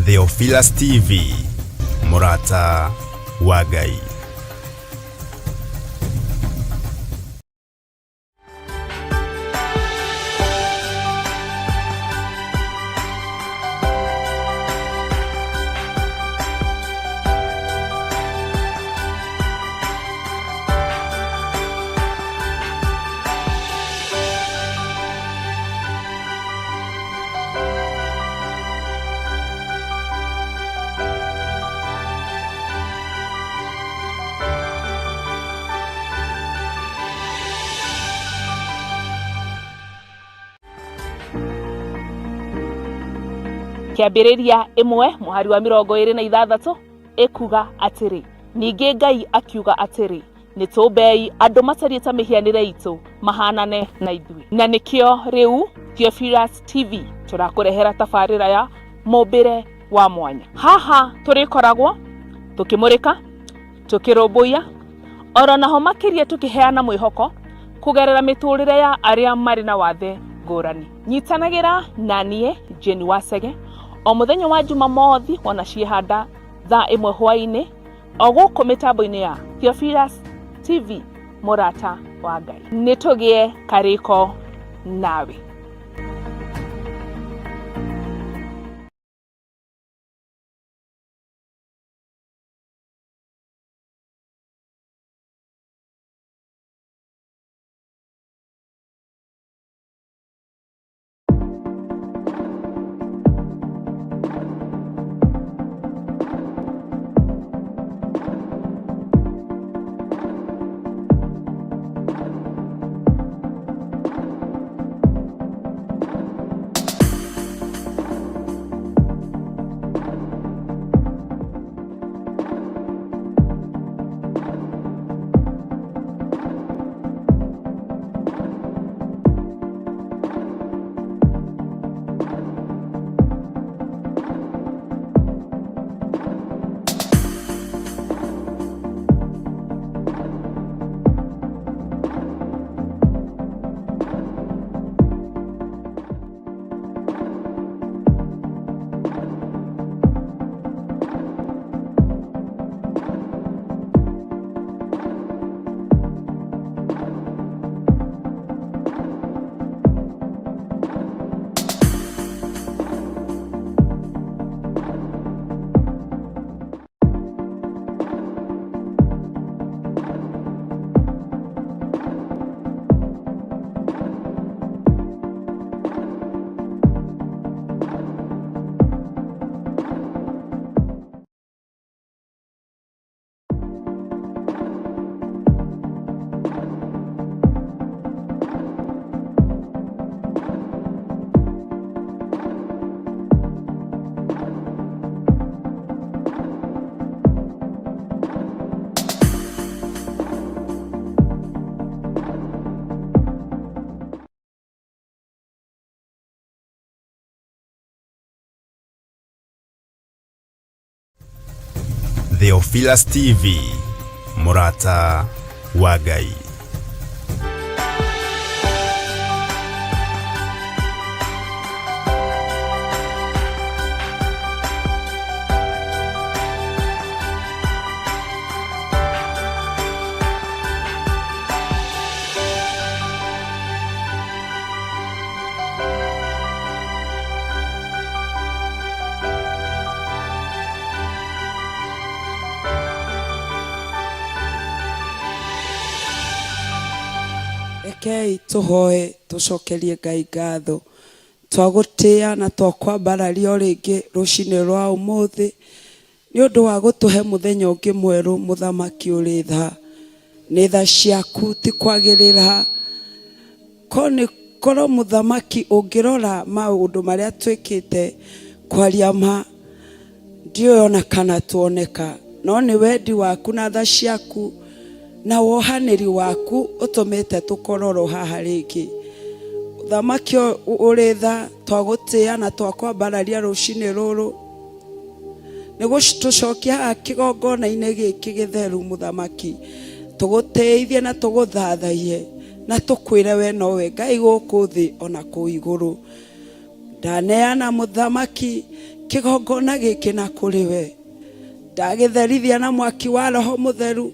Theophilus TV, Murata wa Ngai. Kiambĩrĩria 1 mũhari wa 26 ikuga atĩrĩ, ningĩ Ngai akiuga atĩrĩ, nĩtũmbei andũ matariĩ ta mĩhianĩre itũ mahanane na ithuĩ. Na nĩkĩo rĩu Theophilus TV tũrakũrehera tabarĩra ya mũmbĩre wa mwanya. Haha tũrĩkoragwo tũkĩmũrĩka, tũkĩrũmbũiya, oro naho makĩria tũkĩheana mwĩhoko kũgerera mĩtũrĩre ya arĩa marĩ na wathe ngũrani. Nyitanagĩra na niĩ Jane Wasege o mũthenya wa Jumamothi ona ciehanda thaa 1 hwaĩ-inĩ o gũkũ mĩtambo-inĩ ya Theophilus TV, Murata wa Ngai. Nĩtũgĩe karĩko nawe. Theophilus TV, Murata wa Ngai. Rekei tuhoe tucokerie Ngai ngatho twagũtĩa na twakwambararia rĩngĩ rũcinĩ rwa ũmũthĩ nĩ ũndũ wa gũtũhe mũthenya ũngĩ mwerũ. Mũthamaki ũrĩ tha, nĩ tha ciaku ti kwagĩrĩra. Korwo mũthamaki ũngĩrora maũndũ marĩa twĩkĩte kwaria ma, ndiũĩ ona kana tuoneka, no nĩ wendi waku na tha ciaku na wohanĩri waku ũtũmĩte tũkororo haha rĩngĩ. Mũthamaki ũrĩ tha, twagũtĩa na twakwambararia rũcinĩ rũrũ nĩ gũtũcokia haha kĩgongona-inĩ gĩkĩ gĩtheru. Mũthamaki, tũgũteithie na tũgũthathaiye na tũkwĩre we nowe Ngai gũkũ thĩ ona kũu igũrũ. Ndaneana mũthamaki kigongona gĩkĩ na kũrĩ we. Ndagĩtherithia na mwaki wa Roho Mũtheru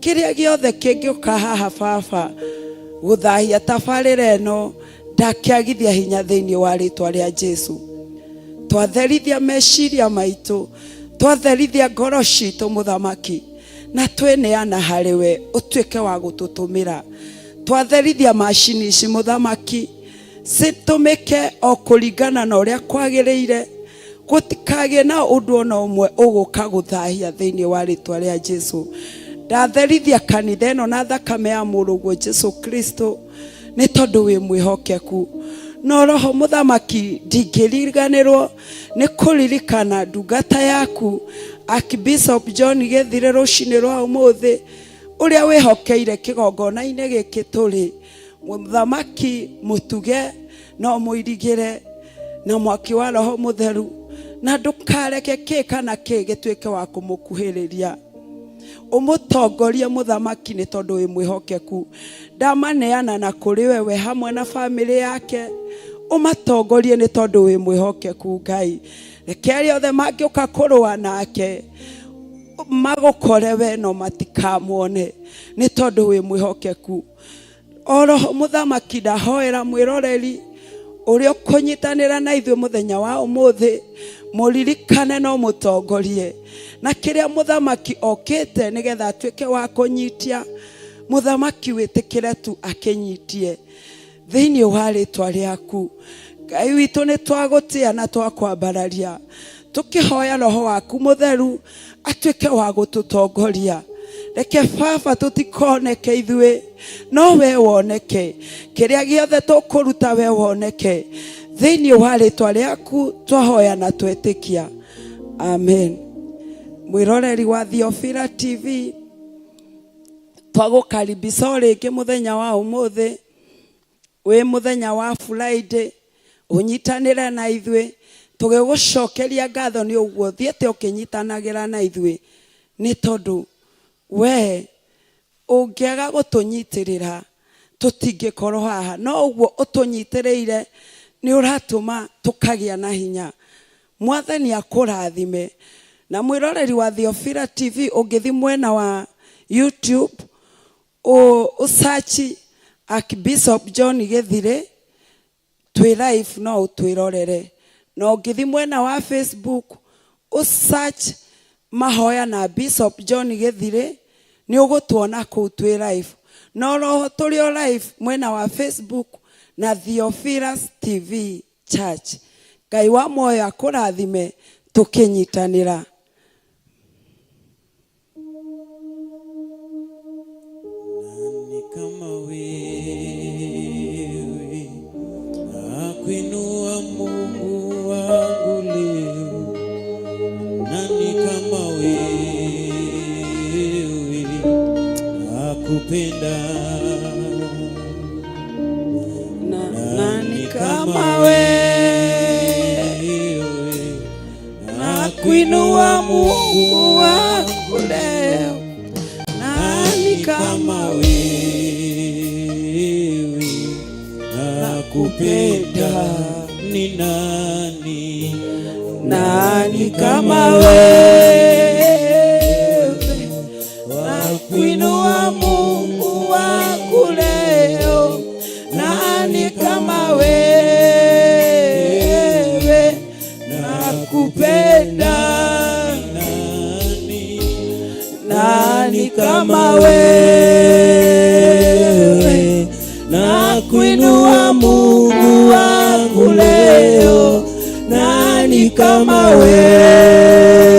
kĩrĩa gĩothe kĩngĩũka haha Baba gũthahia tabarĩra ĩno, ndakĩagithia hinya thĩinĩ wa rĩtwa rĩa Jesu. Twatherithia meciria maitũ, twatherithia ngoro citũ Mũthamaki, na tweneana harĩ we ũtuĩke wa gũtũtũmĩra. Twatherithia macini ici Mũthamaki, citũmĩke o kũringana na ũrĩa kwagĩrĩire, gũtikagĩe na ũndũ ona ũmwe ũgũka gũthahia thĩinĩ wa rĩtwa rĩa Jesu. Ndatherithia kanitha ĩno na thakame ya mũrũguo Jesu Kristo, nĩ tondũ wĩ mwĩhokeku. No Roho Mũthamaki, ndingĩriganĩrwo nĩ kũririkana ndungata yaku Archbishop John Gĩthire rũcinĩ rwa ũmũthĩ, ũrĩa wĩhokeire kĩgongona-inĩ gĩkĩ tũrĩ. Mũthamaki, mũtuge no mũirigĩre na mwaki wa Roho Mũtheru, na ndũkareke kĩ kana kĩ gĩtuĩke wa kũmũkuhĩrĩria. Ũmũtongorie Mũthamaki, nĩ tondũ wĩ mwĩhokeku. Ndamaneana na kũrĩ we hamwe na bamĩrĩ yake, ũmatongorie nĩ tondũ wĩ mwĩhokeku Ngai. Reke arĩa othe mangĩũka kũrũa nake magũkore we no matikamwone, nĩ tondũ wĩ mwĩhokeku. O Roho Mũthamaki, ndahoera mwĩroreri ũrĩa ũkũnyitanĩra na ithuĩ mũthenya wa ũmũthĩ, mũririkane no mũtongorie. Na kĩrĩa Mũthamaki okĩte nĩgetha atuĩke wa kũnyitia, Mũthamaki wĩtĩkĩre tu akĩnyitie thĩinĩ wa rĩtwa rĩaku. Ngai witũ, nĩ twagũtĩa na twakwambararia, tũkĩhoya Roho waku Mũtheru atuĩke wa gũtũtongoria. Reke Baba tũtikoneke ithuĩ, no we woneke. Kĩrĩa gĩothe tũkũruta we woneke thĩinĩ wa rĩtwa rĩaku twahoya na twetĩkia, amen. Mwĩroreri wa Theophila TV, twagũkaribisha rĩngĩ mũthenya wa ũmũthĩ, wĩ mũthenya wa Friday, ũnyitanĩre na ithuĩ. Tũgĩgũcokeria ngatho nĩ ũguo thiĩte ũkĩnyitanagĩra na ithuĩ, nĩ tondũ we ũngĩaga gũtũnyitĩrĩra tũtingĩkorwo haha. No ũguo ũtũnyitĩrĩire nĩ ũratũma tũkagĩa na hinya. Mwathani akũrathime. Na mwĩroreri wa Theophila TV, ũngĩthi mwena wa YouTube ũsearch Archbishop John Gĩthire, twĩ live no ũtwĩrorere. Na ũngĩthi mwena wa Facebook ũsearch mahoya na Bishop John Gĩthire, nĩ ũgũtuona kũu twĩ live. No roho tũrĩ o live mwena wa Facebook na Theophilus TV Church. Ngai wa muoyo akũrathime tũkĩnyitanĩra. Kama wewe nakuinua Mungu wangu leo, nani kama wewe nakupenda, nani kama wewe nakuinua Mungu wangu leo, nani kama wewe nakupenda, ni nani? Nani kama wewe nakuinua Mungu wangu leo, nani kama wewe nakupenda, nani kama wewe nakuinua Mungu wangu leo, nani kama wewe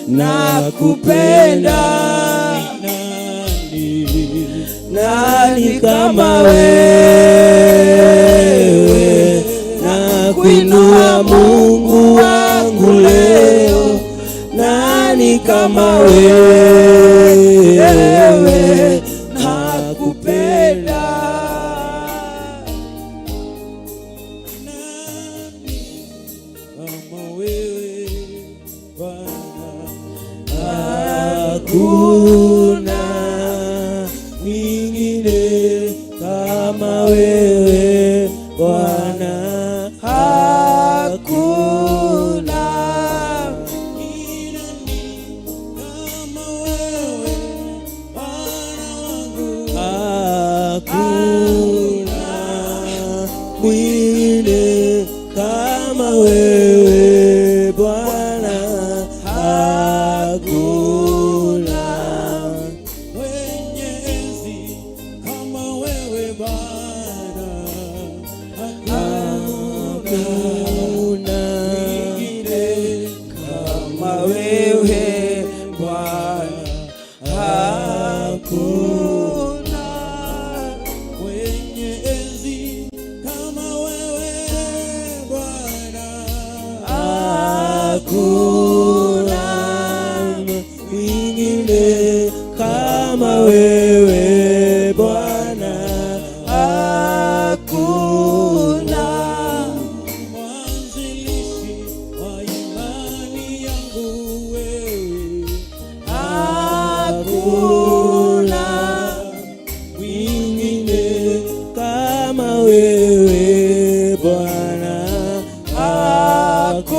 nakupenda, nani kama wewe nakuinua Mungu wangu leo, nani kama wewe nakupenda. Hakuna mwingine kama wewe Bwana, hakuna mwingine kama wewe Bwana hakuna. Mwenye enzi kama wewe Bwana hakuna. Mwingine kama wewe Bwana hakuna. Mwenye enzi kama wewe Bwana hakuna. Mwingine kama wewe Bwana hakuna. Mwanzilishi wa imani yangu wewe hakuna. Mwingine kama wewe Bwana hakuna.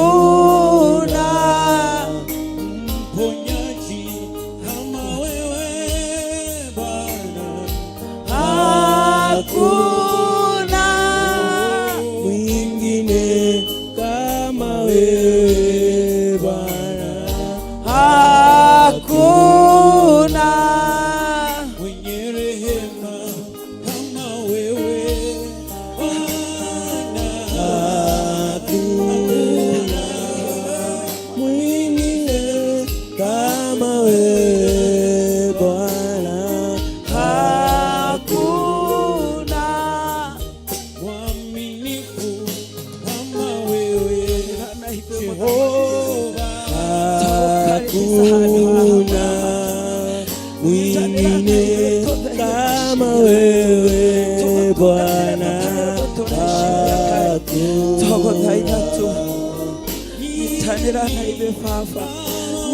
Mponyaji kama wewe Bwana hakuna. Mwingine kama wewe Bwana hakuna. Mwenye rehema kama wewe Bwana hakuna. Mwingine kama wewe Bwana hakuna. Mwaminifu kama wewe Jehova hakuna. Mwingine kama wewe Bwana Nitanira na ibe Baba,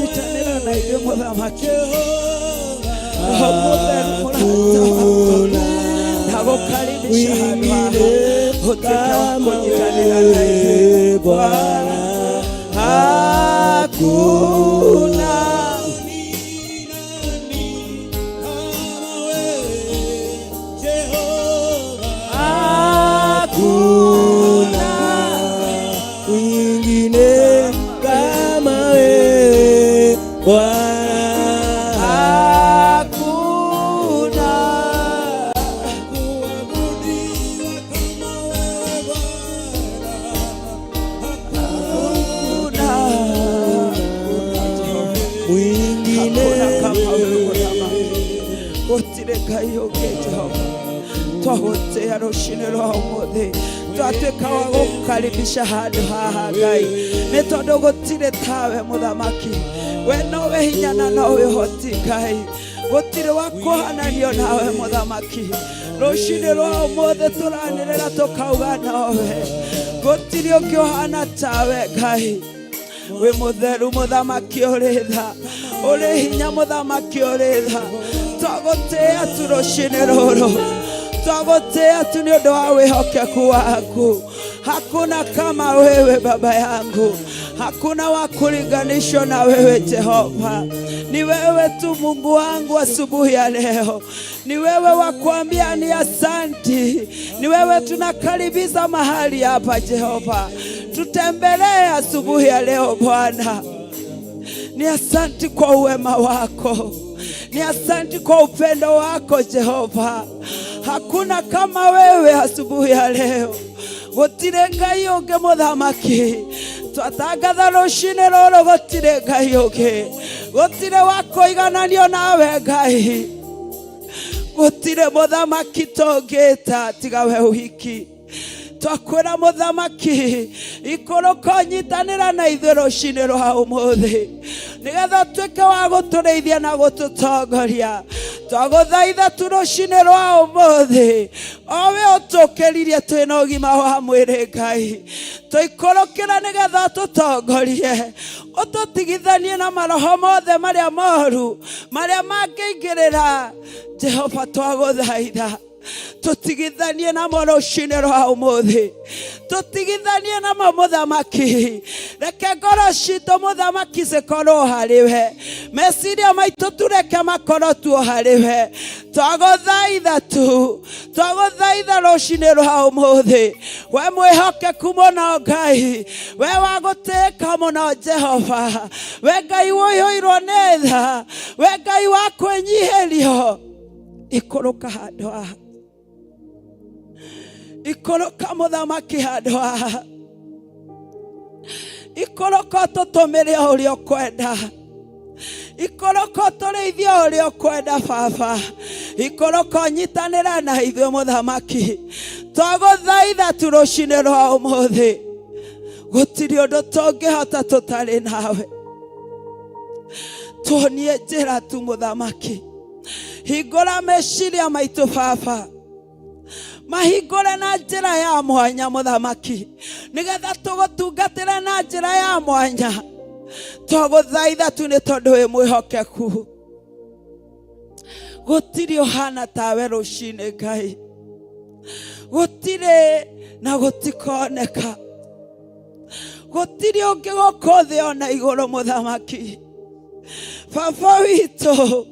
nitanira na ibe Muthamaki, nagukaribisha handu haha, utuike wa kunyitanira na ibe Bwana hakuna. Hakuna mwingine kama wewe Bwana hakuna. kuabudiwa kama wewe Bwana hakuna. Mwingine kama wewe gutire Ngai ungi Jehova, twagutia rucini rwa umuthi, twatuika wa gukukaribisha handu haha Ngai, ni tondu gutire tawe Muthamaki. We nowe hinya na nowe hoti Ngai, gutire wa kuhananio nawe Muthamaki. Rucini rwa umuthi turanirira tukauga nowe, gutire ungi uhana tawe Ngai. We mutheru Muthamaki uri tha, uri hinya Muthamaki uri tha, twagutia tu rucini ruru, twagutia tu ni undu wa wihokeku waku. Hakuna kama wewe Baba yangu, hakuna wa kulinganishwa na wewe Jehova. Ni wewe tu Mungu wangu asubuhi ya leo, ni wewe wa kuambia ni asanti, ni wewe tunakaribisha mahali hapa Jehova. Tutembelee asubuhi ya leo Bwana. Ni asanti kwa uwema wako, ni asanti kwa upendo wako Jehova. Hakuna kama wewe asubuhi ya leo, gutire Ngai ungi Muthamaki. Twatangatha rucini ruru gutire Ngai ungi, gutire wa kuigananio nawe Ngai, gutire Muthamaki tungita tiga we uhiki. Twakwira Muthamaki ikuruka nyitanira na ithuĩ rucini rwa umuthi, nigetha tuike wa guturithia na gututongoria. Twaguthaitha tu rucini rwa umuthi, owe utukiririe twina ugima wa mwiri Ngai, tuikurukira nigetha tutongorie, ututigithanie na maroho mothe maria moru maria mangĩingĩrĩra Jehova. Twaguthaitha tutigithanie na ruciinĩ rwa ũmũthĩ, tutigithanie na mũthamaki. Reke ngoro citũ mũthamaki cikorwo harĩwe, meciria maitũ tureke makorwo tuo harĩwe. Twagũthaitha tu, twagũthaitha ruciinĩ rwa ũmũthĩ, we mwĩhokeku mũno Ngai, we wa gũtĩĩka mũno Jehova, we Ngai ũihũirwo nĩ tha, we Ngai wa kwĩnyihĩrio. Ikũrũka handũ haha, ikũrũka mũthamaki handũ haha, ikũrũka ũtũtũmĩre ũrĩa ũkwenda, ikũrũka ũtũrĩithie ũrĩa ũkwenda Baba, ikũrũka ũnyitanĩra na ithuĩ mũthamaki. Twagũthaitha tu rũciinĩ rwa ũmũthĩ, gũtirĩ ũndũ tũngĩhota tũtarĩ nawe. Tuonie njĩra tu mũthamaki, hingũra meciria maitũ Baba, mahingũre na njĩra ya mwanya mũthamaki, nĩgetha tũgũtungatĩre na njĩra ya mwanya. Twagũthaitha tu nĩ tondũ wĩ mwĩhokeku, gũtirĩ ũhana tawe rũciinĩ Ngai, gũtirĩ na gũtikoneka, gũtirĩ ũngĩ gũkũ thĩ ona igũrũ mũthamaki. Baba witũ,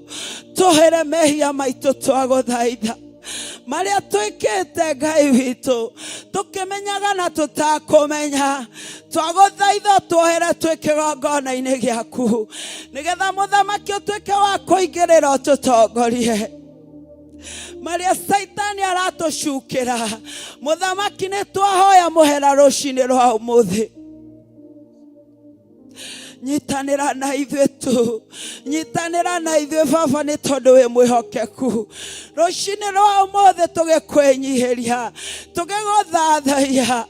tũhere mehia maitũ twagũthaitha, marĩa twĩkĩte Ngai witũ, tũkĩmenyaga na tũtakũmenya. Twagũthaitha twohere twĩ kĩgongona-inĩ gĩaku, nĩgetha mũthamaki ũtuĩke wa kũingĩrĩra ũtũtongorie. Marĩa Saitani aratũcukĩra mũthamaki, nĩ twahoya mũhera rũciinĩ rwa ũmũthĩ. Nyitanĩra na ithuĩ tu, nyitanĩra na ithuĩ Baba, nĩ tondũ wĩ mwĩhokeku. Rũciinĩ rwa ũmũthĩ tũgĩkwĩnyihĩria, tũgĩgũthathaiya,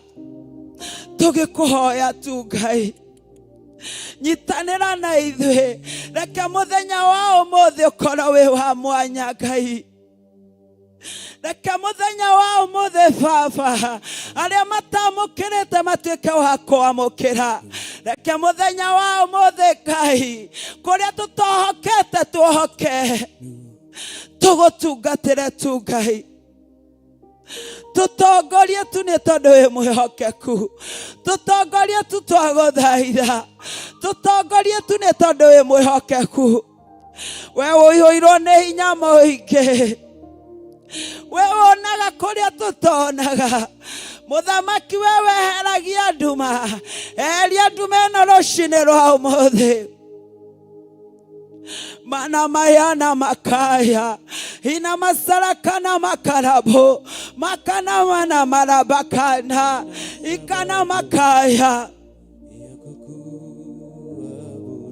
tũgĩkũhoya tu Ngai. Nyitanĩra na ithuĩ, reke mũthenya wa ũmũthĩ ũkorwo wĩ wa mwanya Ngai. Reke mũthenya wa ũmũthĩ Baba, arĩa matamũkĩrĩte matuĩke wa kwamũkĩra. Reke mũthenya wa ũmũthĩ Ngai, kũrĩa tũtohokete tuohoke, tũgũtungatĩre tu Ngai. Tũtongorie tu nĩ tondũ wĩ mwĩhokeku, tũtongorie tu twagũthaitha, tũtongorie tu nĩ tondũ wĩ mwĩhokeku. We ũihũirwo nĩ hinya mũingĩ, we wonaga kũrĩa tũtonaga. Mũthamaki we weheragia nduma, eheria nduma ĩno rũciinĩ rwa ũmũthĩ. Mana maya na makaya, ina masaraka na makarabo, makana mana marabakana, ikana makaya.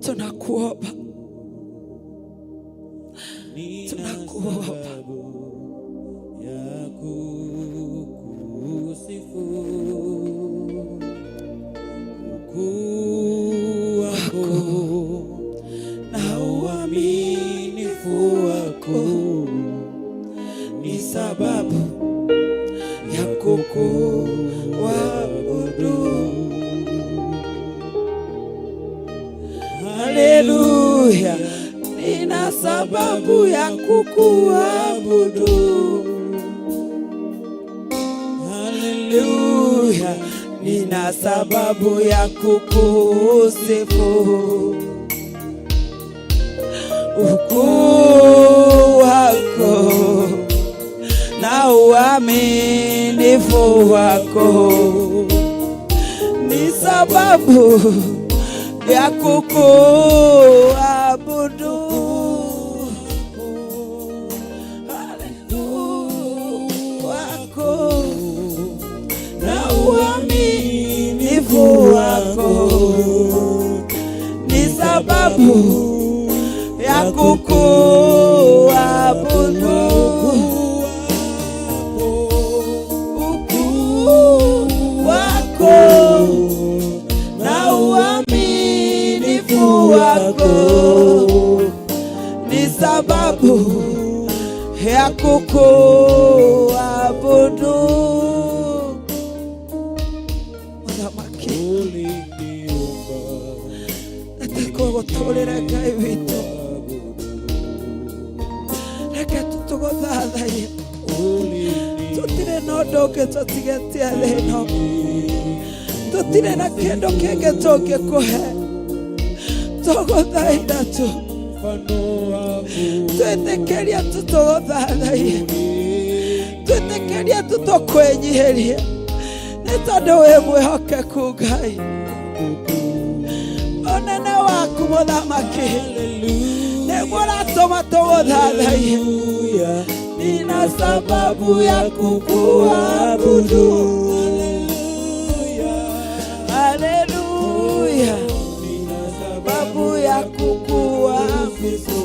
Tunakuomba, tunakuomba. Na uaminifu wako ni sababu ya kukuabudu. Haleluya, nina sababu ya kukuabudu. Haleluya, nina sababu ya kukusifu. Ukuu wako na uaminifu wako ni sababu ya kukuabudu. Wako na uaminifu wako ni sababu ya kukuabudu. Ukuu wako na uaminifu wako ni sababu ya kukuabudu. Tũrĩre Ngai witũ, reke tũtũgũthathaiye, ndũngĩ tũtigetie thĩ ĩno, tũtirĩ na kĩndũ kĩngĩ tũngĩkũhe, tũgũthaitha tu, twĩtĩkĩrie tu tũgũthathaiye, twĩtĩkĩrie tu tũkwĩnyihĩrie, nĩ tondũ wĩ mwĩhokeku Ngai. Ũnene waku Mũthamaki nĩguo ũratũma tũgũthathaiye. Nina sababu ya kukuabudu. Haleluya. Nina sababu ya kukuabudu.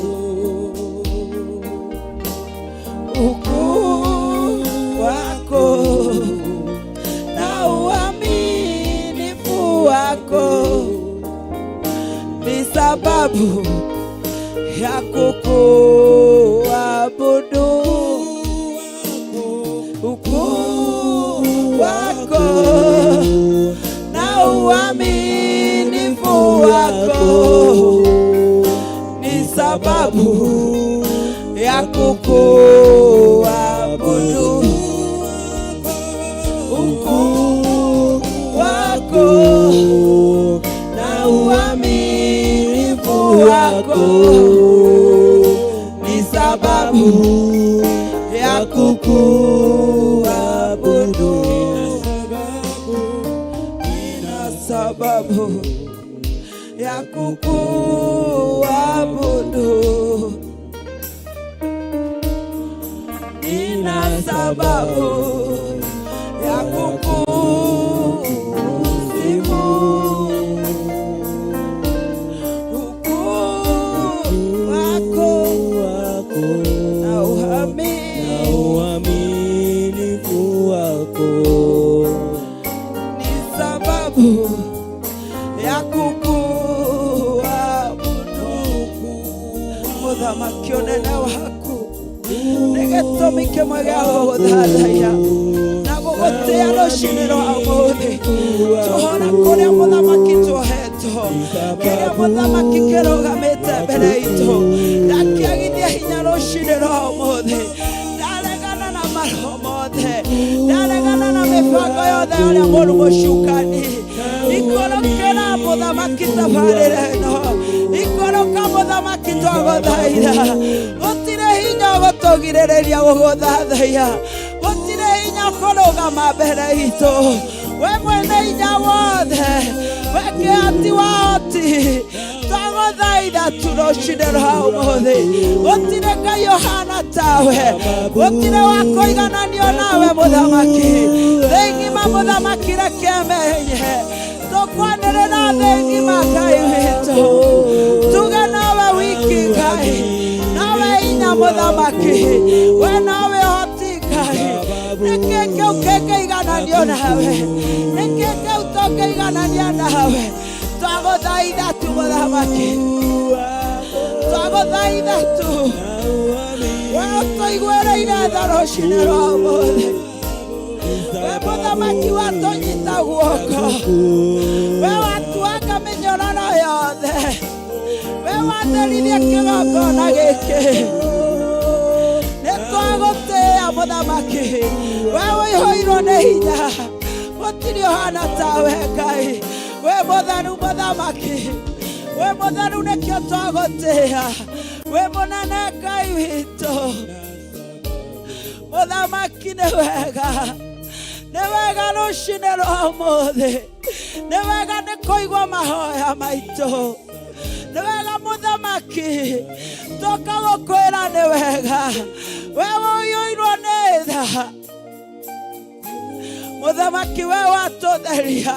Ukuu wako na uaminifu wako ni sababu ya kukuabudu. Ukuu wako na uaminifu wako ni sababu ya kukuabudu. Ukuu wako na uaminifu wako ni sababu ya kukuabudu. Nina sababu ya kukuabudu. Nina sababu ya kukusifu. Ukuu wako na uaminifu wako ni sababu ya kukuabudu. Mũthamaki ũnene waku nĩ gĩtũmi kĩmwe gĩa gũgũthathaiya na gũgũtĩĩa rũciinĩ rwa ũmũthĩ. Tũhona kũrĩa mũthamaki tuohetwo, kĩrĩa mũthamaki kĩrũgamĩte mbere itũ, ndakĩagithia hinya rũciinĩ rwa ũmũthĩ. Ndaregana na maroho mothe, ndaregana na mĩbango yothe ya ũrĩa mũũru mũcukani. Ikũrũkĩra mũthamaki tabarĩra ĩno, ikũrũka mũthamaki twagũthaitha. Gũtirĩ hinya ũgũtũgirĩrĩria gũgũthathaiya, gũtirĩ hinya ũkũrũgama mbere itũ. We mwene hinya wothe, we kĩhoti wa hoti, twagũthaitha tu rũciinĩ rwa ũmũthĩ. Gũtirĩ Ngai ũhana tawe, gũtirĩ wa kũigananio nawe mũthamaki. Thĩ ng'ima mũthamaki reke menye, tũkwanĩrĩra thĩ ng'ima Ngai witũ, tuge nawe wiki Ngai, nawe hinya mũthamaki, we nawe hoti Ngai. Nĩkĩ kĩu kĩngĩigananio nawe, nĩkĩ kĩu tũngĩiganania nawe. Twagũthaitha tu mũthamaki, twagũthaitha tu, we ũtũiguĩrĩire tha rũciinĩ rwa ũmũthĩ. We mũthamaki watũnyita guoko, we watuanga mĩnyororo yothe, we watherithia kĩgongona gĩkĩ. Nĩ twagũtĩĩa mũthamaki, we ũihũirwo nĩ hinya, gũtirĩ ũhana tawe Ngai. We mũtheru mũthamaki, we mũtheru nĩkĩo twagũtĩĩa, we mũnene Ngai witũ. Mũthamaki nĩ wega, nĩ wega rũciinĩ rwa ũmũthĩ, nĩ wega nĩ kũigua mahoya maitũ, nĩ wega mũthamaki, tũka gũkwĩra nĩ wega, we ũihũirwo nĩ tha. Mũthamaki we watũtheria,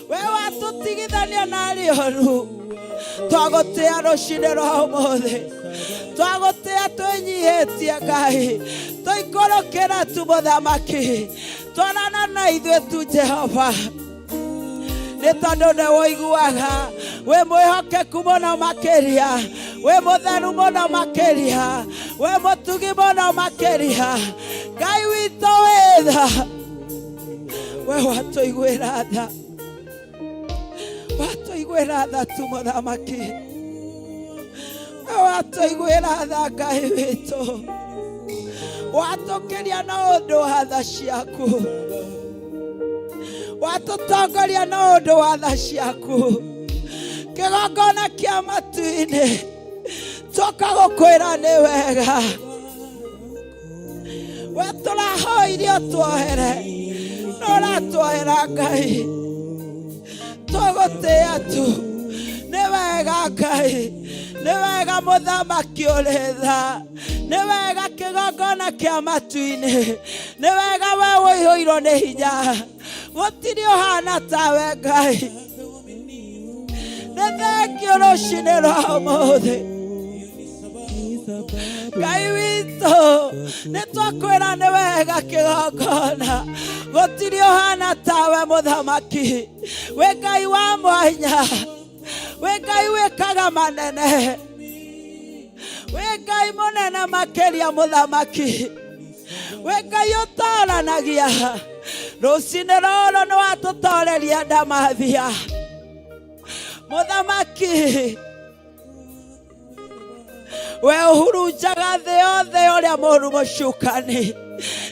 we watũtigithania na arĩa ũũru. Twagũtĩĩa rũciinĩ rwa ũmũthĩ, twagũtĩĩa twĩnyihĩtie Ngai, tũikũrũkĩra tu mũthamaki, twarana na ithuĩ tu Jehova. Nĩ tondũ nĩ ũiguaga, we mwĩhokeku mũno makĩria, we mũtheru mũno makĩria, we mũtugi mũno makĩria. Ngai witũ wĩ tha, we watũiguĩra tha, watũiguĩra tha tu mũthamaki, we watũiguĩra tha Ngai witũ. watokeria na undu wa tha ciaku, watutongoria na undu wa tha ciaku. Kigongona kia matu-ini tuka gukwira ni wega, we turahoire utwohere nuratwohera Ngai, tugutia tu ni wega Ngai, ni wega muthamaki uri tha, ni wega kigongona kia matu-ini, ni wega we wihuirwo ni hinya, gutiri uhana tawe Ngai. Nethengio rucini rwa umuthi Ngai witu, nitwakwira ni wega kigongona, gutiri uhana tawe muthamaki, we Ngai wa mwanya, we Ngai wikaga manene, we Ngai munene makiria muthamaki, we Ngai utoranagia. Rucini ruru ni watutoreria ndamathia muthamaki, we uhurunjaga thi yothe uria muru mucukani,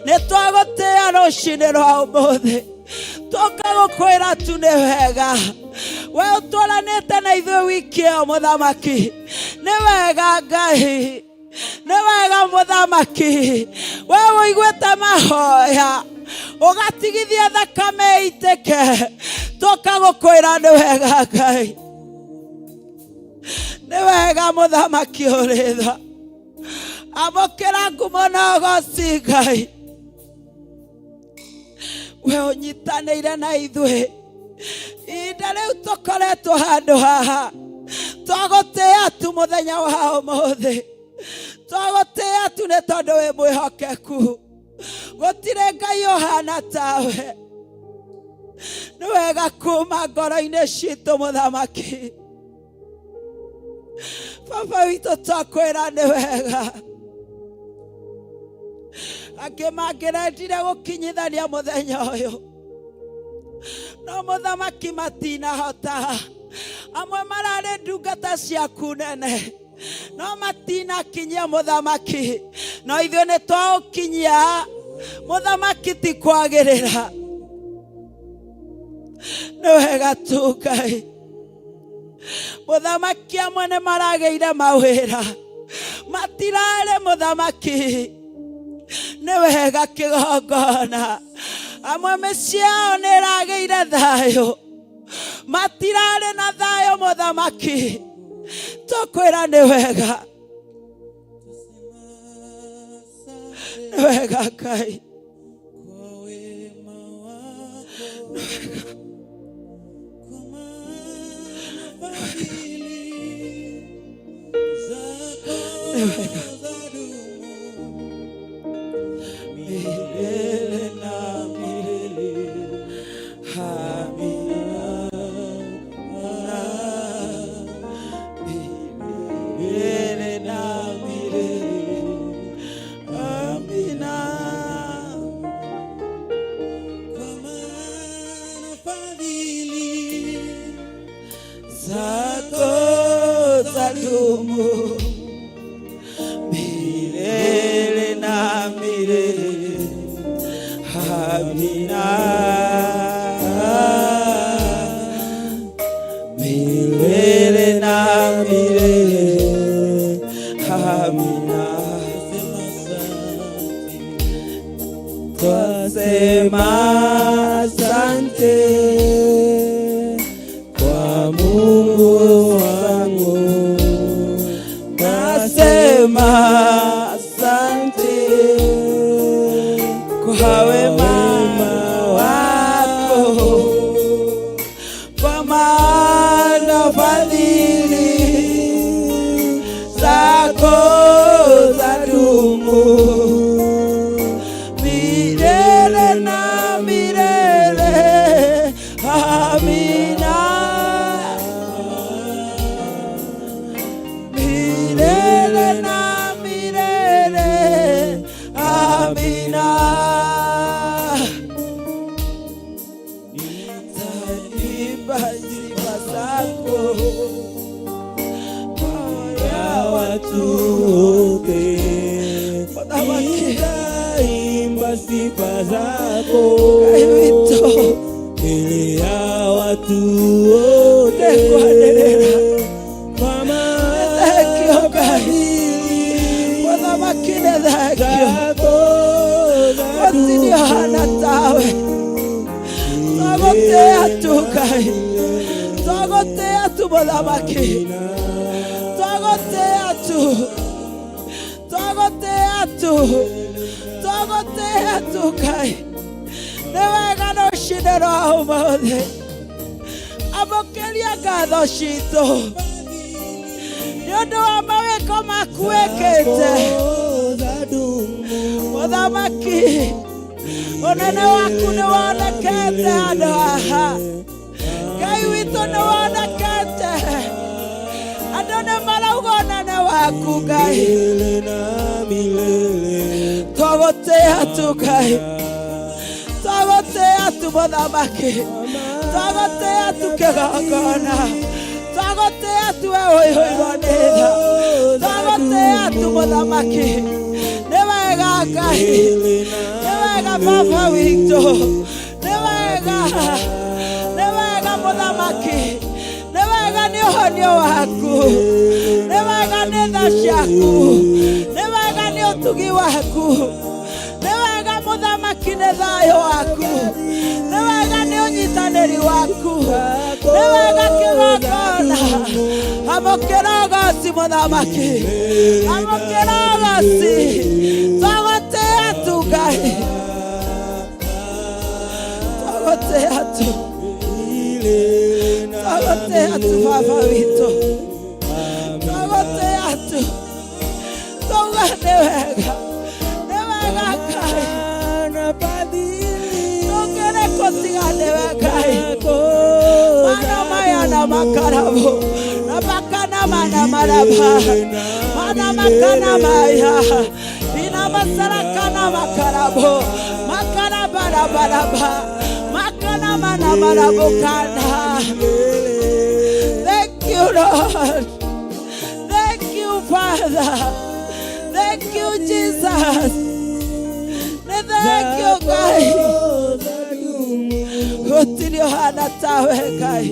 nitwagutia rucini rwa umuthi, tukagukwira tu ni wega, we utwaranite na ithuĩ wiki ĩyo muthamaki, ni wega Ngai, ni wega muthamaki, we uiguĩte mahoya ugatigithia thakame iteke, tukagukwira ni wega Ngai, ni wega muthamaki uri tha. Amukira ngumo na ugoci Ngai, we unyitanĩire na ithuĩ ihinda rĩu tukoretwo handũ haha, twagutia tu muthenya wa umuthi, twagutia tu nĩ tondũ wĩ mwĩhokeku, gũtirĩ Ngai ũhana tawe, nĩ wega kuma ngoro-inĩ citũ muthamaki. Baba witũ twakwĩra nĩ wega, angĩ mangĩrendire gũkinyithania mũthenya ũyũ no muthamaki matinahota, amwe mararĩ ndungata ciaku nene no matinakinyia muthamaki, no ithuĩ nĩ twaũkinyia muthamaki, ti kwagĩrĩra. Nĩ wega tu Ngai, muthamaki amwe nĩ maragĩire mawĩra matirarĩ muthamaki, nĩ wega kigongona, amwe mĩciĩ yao nĩ ĩragĩire thayũ matirarĩ na thayũ muthamaki, tukwĩra nĩ wega, nĩ wega Ngai, nĩ wega milele na milele. Amina, milele na milele. Amina. Kwa maana fadhili zako zadumu milele na milele. Amina, milele na milele. Amina, twasema asante kwa Mungu wangu, nasema asante kwa wema wako, kwa maana fadhili zako zadumu milele na milele. Amina, milele na milele. Amina. Nitaimba sifa zako kwa watu wote. zako Ngai witũ mbele ya watu wote kuendelea kwa thengio Ngai mũthamaki nĩ thengio gũtirĩ ũhana tawe twagũtĩĩa tu Ngai twagũtĩĩa tu mũthamaki twagũtĩĩa tu twagũtĩĩa tu twagũtĩĩa tu Ngai nĩ wega rũcinĩ rwa ũmũthĩ amũkĩria ngatho citũ nĩ ũndũ wa mawĩko maku wĩkĩte mũthamaki ũnene waku nĩ wonekete handũ haha Ngai witũ nĩ wonekete andũ nĩ marauga ũnene waku Ngai twagũtĩĩa tu Ngai twagũtĩĩa tu mũthamaki twagũtĩĩa tu kĩgongona twagũtĩĩa tu we ũihũirwo nĩ tha twagũtĩĩa tu mũthamaki nĩ wega Ngai nĩ wega baba witũ nĩ wega mũthamaki nĩ wega nĩ ũhonio waku nĩ wega nĩ tha ciaku nĩ wega nĩ ũtugi waku nĩ wega mũthamaki nĩ thayũ waku nĩ wega nĩ ũnyitanĩri waku nĩ wega kĩgongona amũkĩra ũgooci mũthamaki amũkĩra ũgooci twagũtĩĩa tu Ngai twagũtĩĩa tu twagũtĩĩa tu baba witũ twagũtĩĩa tu twauga nĩ wega Tiganewe Ngai mana maya na makarabo na bakana mana maraba mana makana maya ina basara kana makarabo makaraba baraba makana mana marabo kana. Thank you Lord, thank you Father, thank you Jesus, thank you Ngai gũtirĩ ũhana tawe Ngai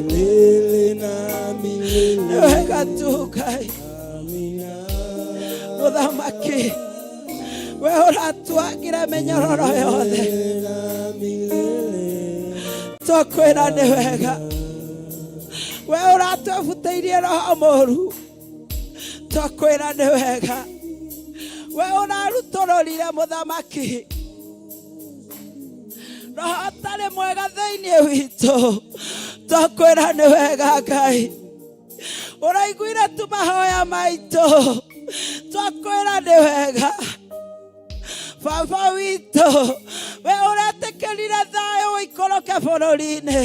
nĩ wega tu Ngai mũthamaki we ũratuagire mĩnyororo yothe tũkwĩra nĩ wega we ũratwebutĩirie roho mũũru tũkwĩra nĩ wega we ũrarutũrũrire mũthamaki roho ũtarĩ mwega thĩinĩ witũ tũkwĩra nĩ wega Ngai ũraiguire tu mahoya maitũ tũkwĩra nĩ wega baba witũ we ũretĩkĩrire thayũ ũikũrũke bũrũri-inĩ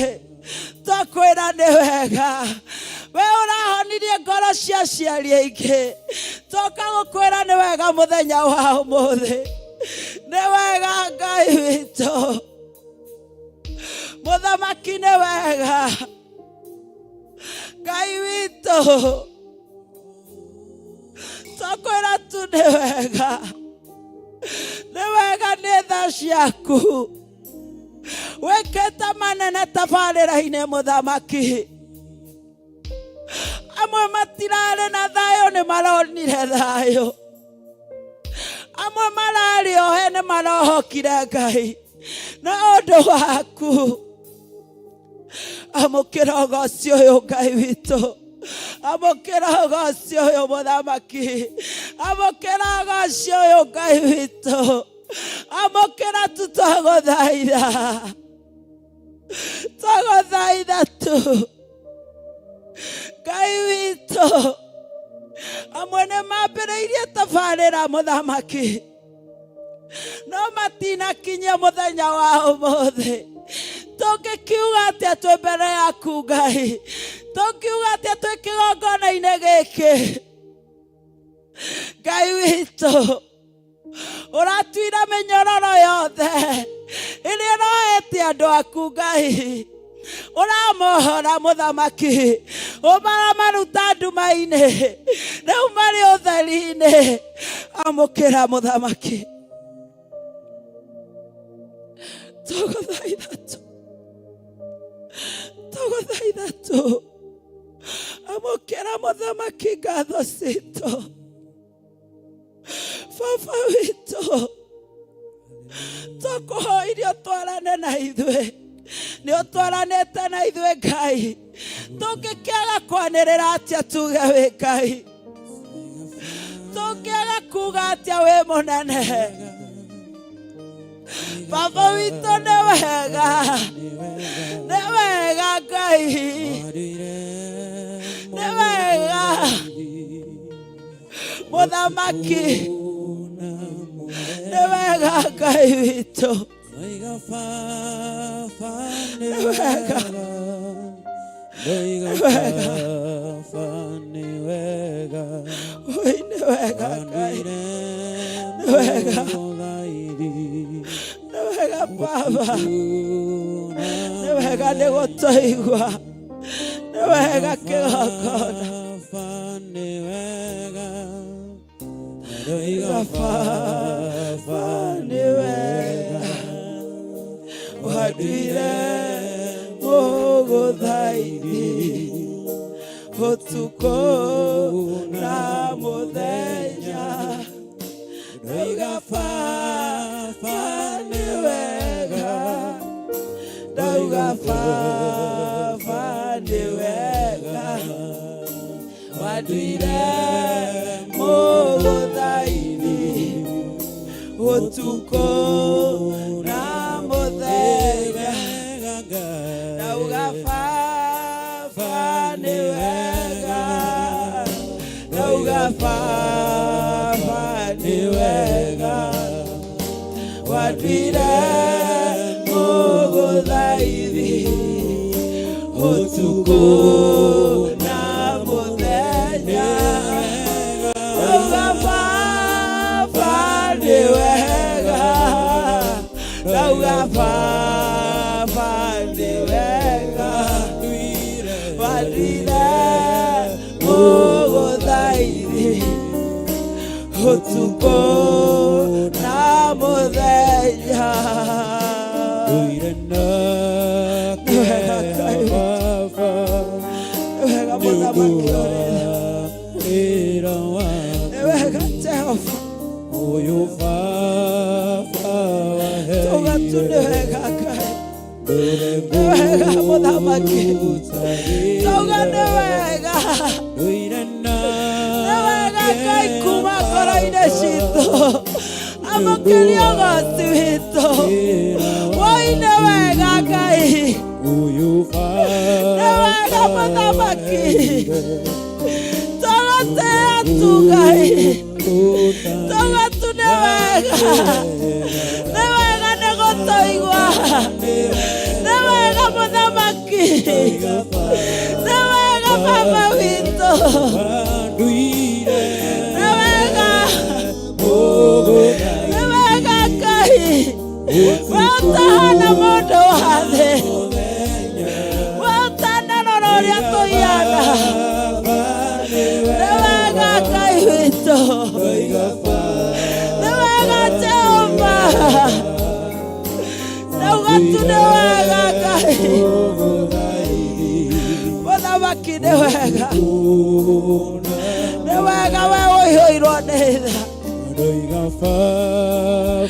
tũkwĩra nĩ wega we ũrahonirie ngoro cia aciari aingĩ tũka gũkwĩra nĩ wega mũthenya wa ũmũthĩ nĩ wega Ngai witũ mũthamaki nĩ wega Ngai witũ tũkwĩra tu nĩ wega nĩ tha ciaku wĩkĩte manene tabarĩra-inĩ mũthamaki amwe matirarĩ na thayũ nĩ maronire thayũ amwe mararĩ ohe nĩ marohokire Ngai na ũndũ waku amũkĩra ũgooci ũyũ Ngai witũ amũkĩra ũgooci ũyũ mũthamaki amũkĩra ũgooci ũyũ Ngai witũ amũkĩra tu twagũthaitha tu Ngai witũ amwe nĩ mambĩrĩirie tabarĩra mũthamaki no matinakinyia mũthenya wa ũmũthĩ tũngĩkiuga atĩa twĩ mbere yaku Ngai tũngiuga atĩa twĩ kĩgongona-inĩ gĩkĩ Ngai witũ ũratuire mĩnyororo yothe ĩrĩa ĩrohete andũ aku Ngai ũramohora mũthamaki ũmaramaruta nduma-inĩ rĩu marĩ ũtheri-inĩ amũkĩra mũthamaki tũgũthaitha tu amũkĩra mũthamaki ngatho citũ baba witũ tũkũhoirie ũtwarane na ithuĩ nĩ ũtwaranĩte na ithuĩ Ngai tũngĩkĩaga kwanĩrĩra atĩa tuge wĩ Ngai tũngĩaga kuga atĩa wĩ mũnene baba witũ nĩ wega Ngai nĩ wega mũthamaki nĩ wega Ngai witũ nĩ wega oi nĩ wega Ngai nĩ wega baba nĩ wega nĩ gũtũigua nĩ wega kĩgongona nĩ wega baba nĩ wega watuire mũgũthaithie ũtukũ na mũthenya ndauga baba nĩ wega ndauga baba nĩ wega watuire mũgũthaithie ũtukũ na mũthenya ndauga baba nĩ wega ndauga baba nĩ wega watuire mũgũthaithie ũtukũ na mũthenya ndauga baba nĩ wega ndauga baba nĩ wega watuire mũgũthaithie ũtukũ na mũthenya nĩ wega mũthamaki nĩ wega Jehova ũyũ baba tũga tu nĩ wega Ngai nĩ wega mũthamaki tũga nĩ wega Ngai kuma ngoro-inĩ citũ amũkĩria ũgoti witũ woi nĩ wega Ngai nĩ wega mũthamaki tũgũtĩĩa tu Ngai tũga tu nĩ wega nĩ gũtũigua nĩ wega mũthamaki nĩ wega baba witũ nĩ wega Ngai watahana mũndũ wa thĩ watananora ũrĩa tũhiana nĩ wega Ngai witũ nĩ wega Jehova ndauga tu nĩ wega Ngai mũthamaki nĩ wega we ũihũirwo nĩ tha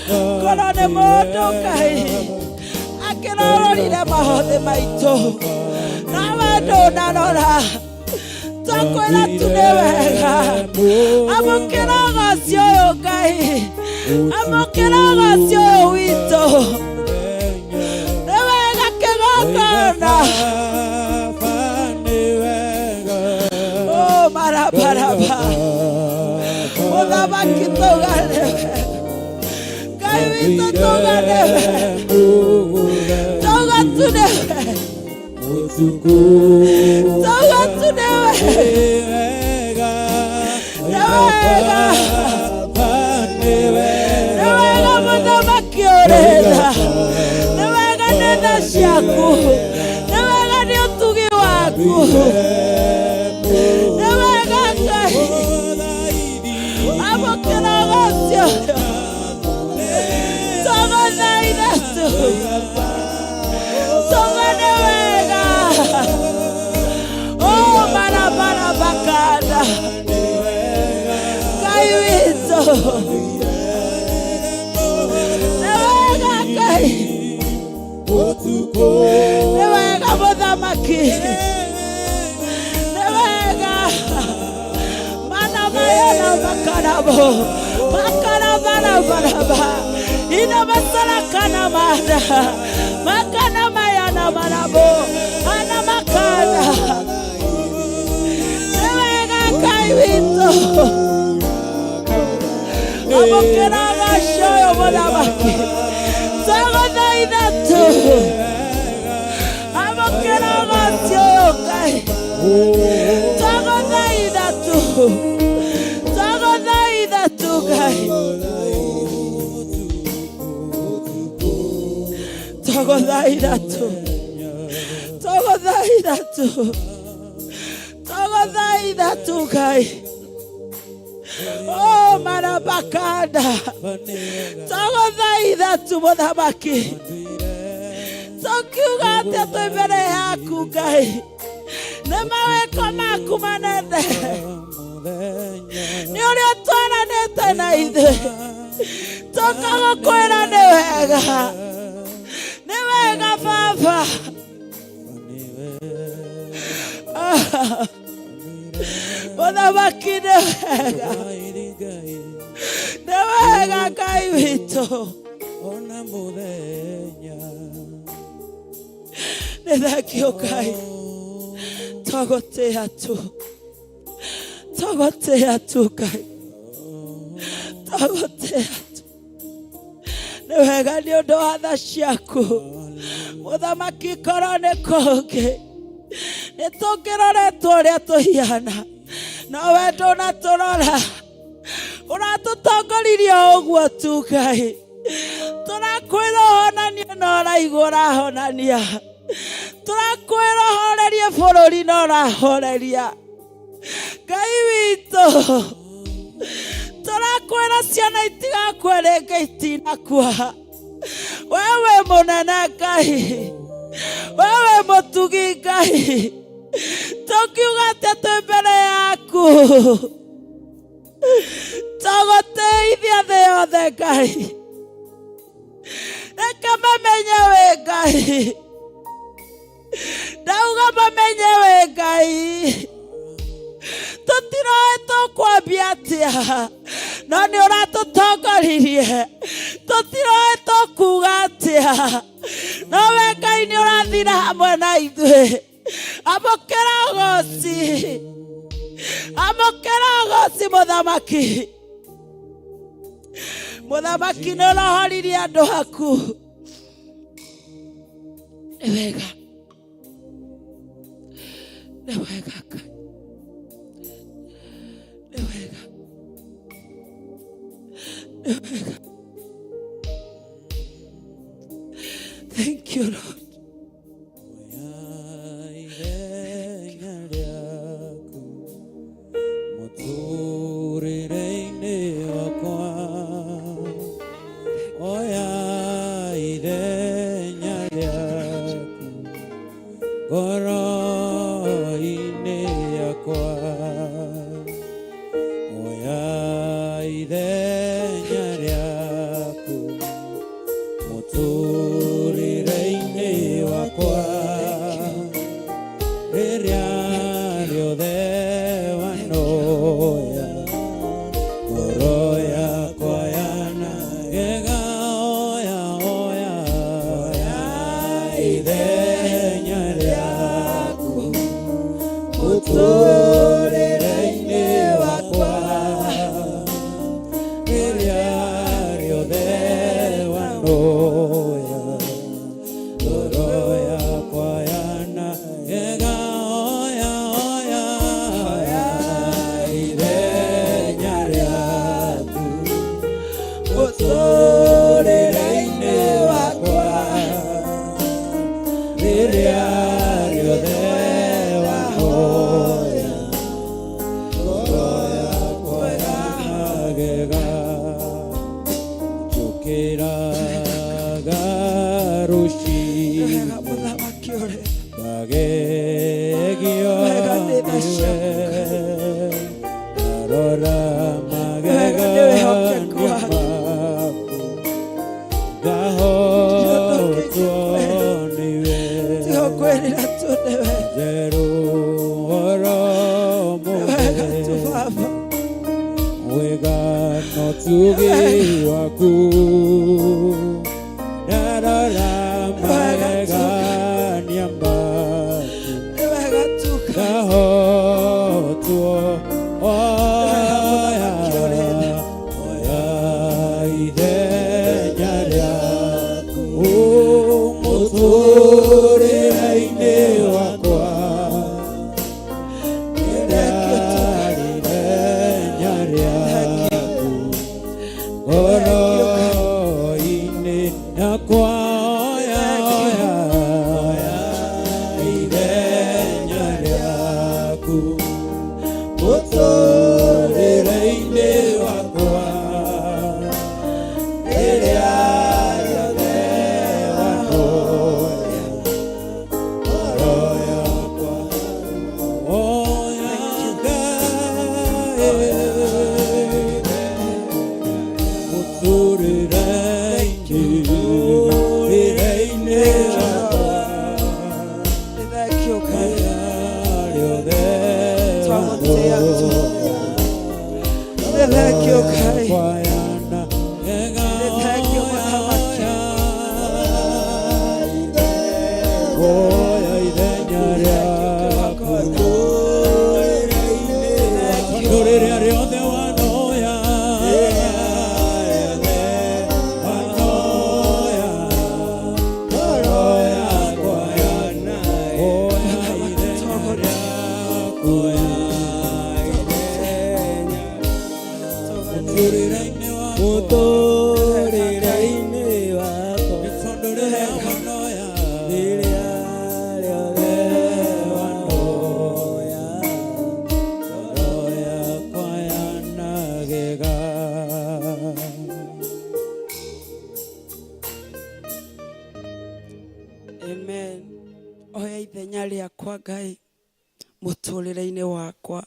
korwo nĩ mũndũ Ngai akĩrororire mahothĩ maitũ nawe ndũnarora tũkwĩra tu nĩ wega amũkĩra ũgooci ũyũ Ngai amũkĩra ũgooci ũyũ witũ nĩ wega kĩgongona marabaraba mũthamaki tũga nĩ wega Ngai witũ tũga nĩ wega tũga tu nĩ wega tũga tu nĩ wega nĩ wega mũthamaki ũrĩ tha nĩ wega nĩ tha ciaku nĩ wega nĩ ũtugi waku nĩ wega Ngai amũkĩra ũgooci ũyũ tũgũthaitha tu Tongane wega. Oh barabara bakada. Kai wito. Wega kai. Wega bodamaki. Wega. Mana mayana bakarabo. Bakarabara baraba. Ina masala kana mada. Makana mayana marabo. Ana makana. Wega kai wito. Abokera gashoyo bodamaki. Tago daida tu. Abokera gashoyo kai. Tago daida tu. Tago daida tu kai. Tago daida tu. Tago daida tu. Tago daida tu kai. Oh marabakada. Tago daida tu bodamaki. Tokiuga ati tu mbere yaku kai. Nemaweko maku manene. Ni uria twaranite na ithuĩ. Tokaga kwĩra nĩ wega. Nĩ wega baba. Mũthamaki nĩ wega. Nĩ wega Ngai witũ. Nĩ thengio Ngai. Twagũtĩĩa tu. Twagũtĩĩa tu Ngai. Twagũtĩĩa tu. Nĩ wega nĩ ũndũ wa tha ciaku. Mũthamaki korwo nĩ kũngĩ. Nĩ tũngĩroretwo ũrĩa tũhiana. No we ndũnatũrora. Ũratũtongoririe ũguo tu Ngai. Tũrakwĩra ũhonanie na ũraigua ũrahonania. Tũrakwĩra ũhorerie bũrũri na ũrahoreria. Ngai witũ. Tũrakwĩra ciana itigakue rĩngĩ itinakua. Wewe mũnene Ngai. Wewe mũtugi Ngai. Tũkiuga atĩ twĩ mbere yaku. Tũgũteithia thĩ yothe Ngai. Reke mamenye wĩ Ngai. Ndauga mamenye wĩ Ngai. Tũtiroĩ tũkwambia atĩa. No nĩ ũratũtongoririe. Tũtiroĩ tũkuga atĩa. No we Ngai nĩ ũrathira hamwe na ithuĩ. Amũkĩra ũgooci. Amũkĩra ũgooci mũthamaki. Mũthamaki nĩ ũrohoririe andũ aku. Nĩ wega. Nĩ wega Ngai. Nĩ wega. Nĩ wega. Thank you, Lord. Kiraga magegio niwe arora magegio gaho tuoniwe jeru oro wega no tugi waku arora magegio niamba gaho tuoya muturire-inĩ wakwa irarire rĩaku ngoro-inĩ yakwa ithenya rĩaku muturire-inĩ wakwa rĩrĩa Amen. Oya ithenya rĩakwa Ngai mũtũrĩre-inĩ wakwa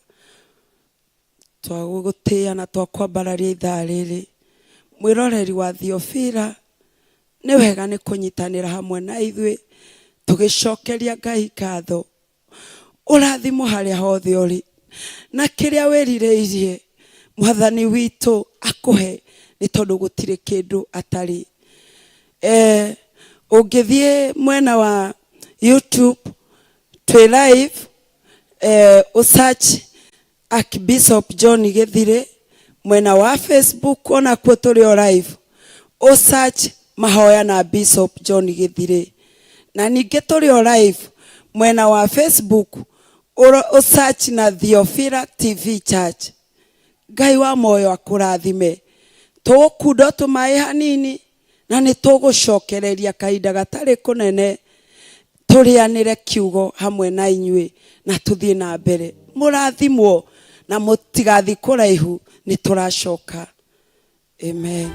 twagũgũtĩĩa na twakwambararia ithaa rĩrĩ mwĩroreri wa Theophila nĩ wega nĩ kũnyitanĩra hamwe na ithuĩ tũgĩcokeria Ngai ngatho ũrathimo harĩa hothe ũrĩ na kĩrĩa wĩrirĩirie Mwathani witũ akũhe nĩ tondũ gũtirĩ kĩndũ atarĩ. Ũngĩthiĩ mwena wa YouTube twĩ live search Archbishop John Gĩthirĩ, mwena wa Facebook ona kuo tũrĩ o live search mahoya na Bishop John Gĩthirĩ, na ningĩ tũrĩ o live mwena wa Facebook search na Theophila TV Church. Ngai wa moyo akũrathime, tũgũkunda tũmaĩ hanini na nĩ tũgũcokereria kahinda gatarĩ kũnene tũrĩanĩre kiugo hamwe na inyuĩ na tũthiĩ na mbere. Mũrathimwo na mũtigathi kũraihu, nĩ tũracoka. Amen.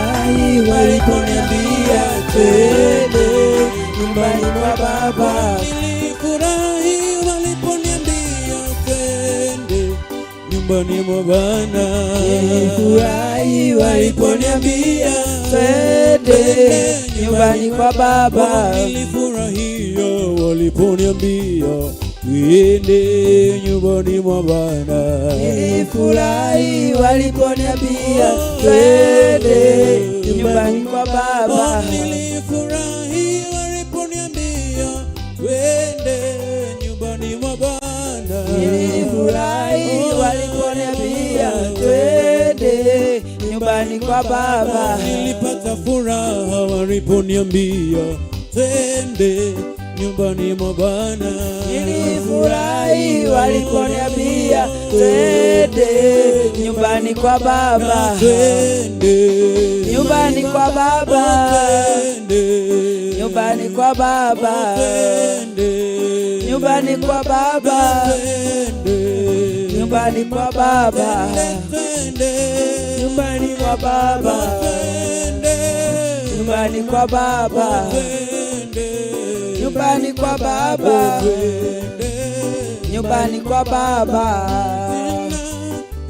Nilifurahi waliponiambia twende nyumbani kwa Baba. Nilifurahi waliponiambia twende nyumbani mwa Bwana. Nilifurahi waliponiambia twende nyumbani kwa Baba. Nilifurahia waliponiambia twende nyumbani mwa Bwana. Nilifurahi waliponiambia twende nyumbani kwa Baba. Nilifurahi waliponiambia twende nyumbani mwa Bwana. Nilifurahi waliponiambia twende nyumbani kwa Baba. Nilipata furaha waliponiambia twende nyumbani mwa Bwana. Nilifurahi waliponiambia twende nyumbani kwa Baba. Twende nyumbani kwa Baba. Twende nyumbani kwa Baba. Twende nyumbani kwa Baba. Twende nyumbani kwa Baba. Twende nyumbani kwa Baba. nyumbani kwa Baba. nyumbani kwa Baba. nyumbani kwa Baba.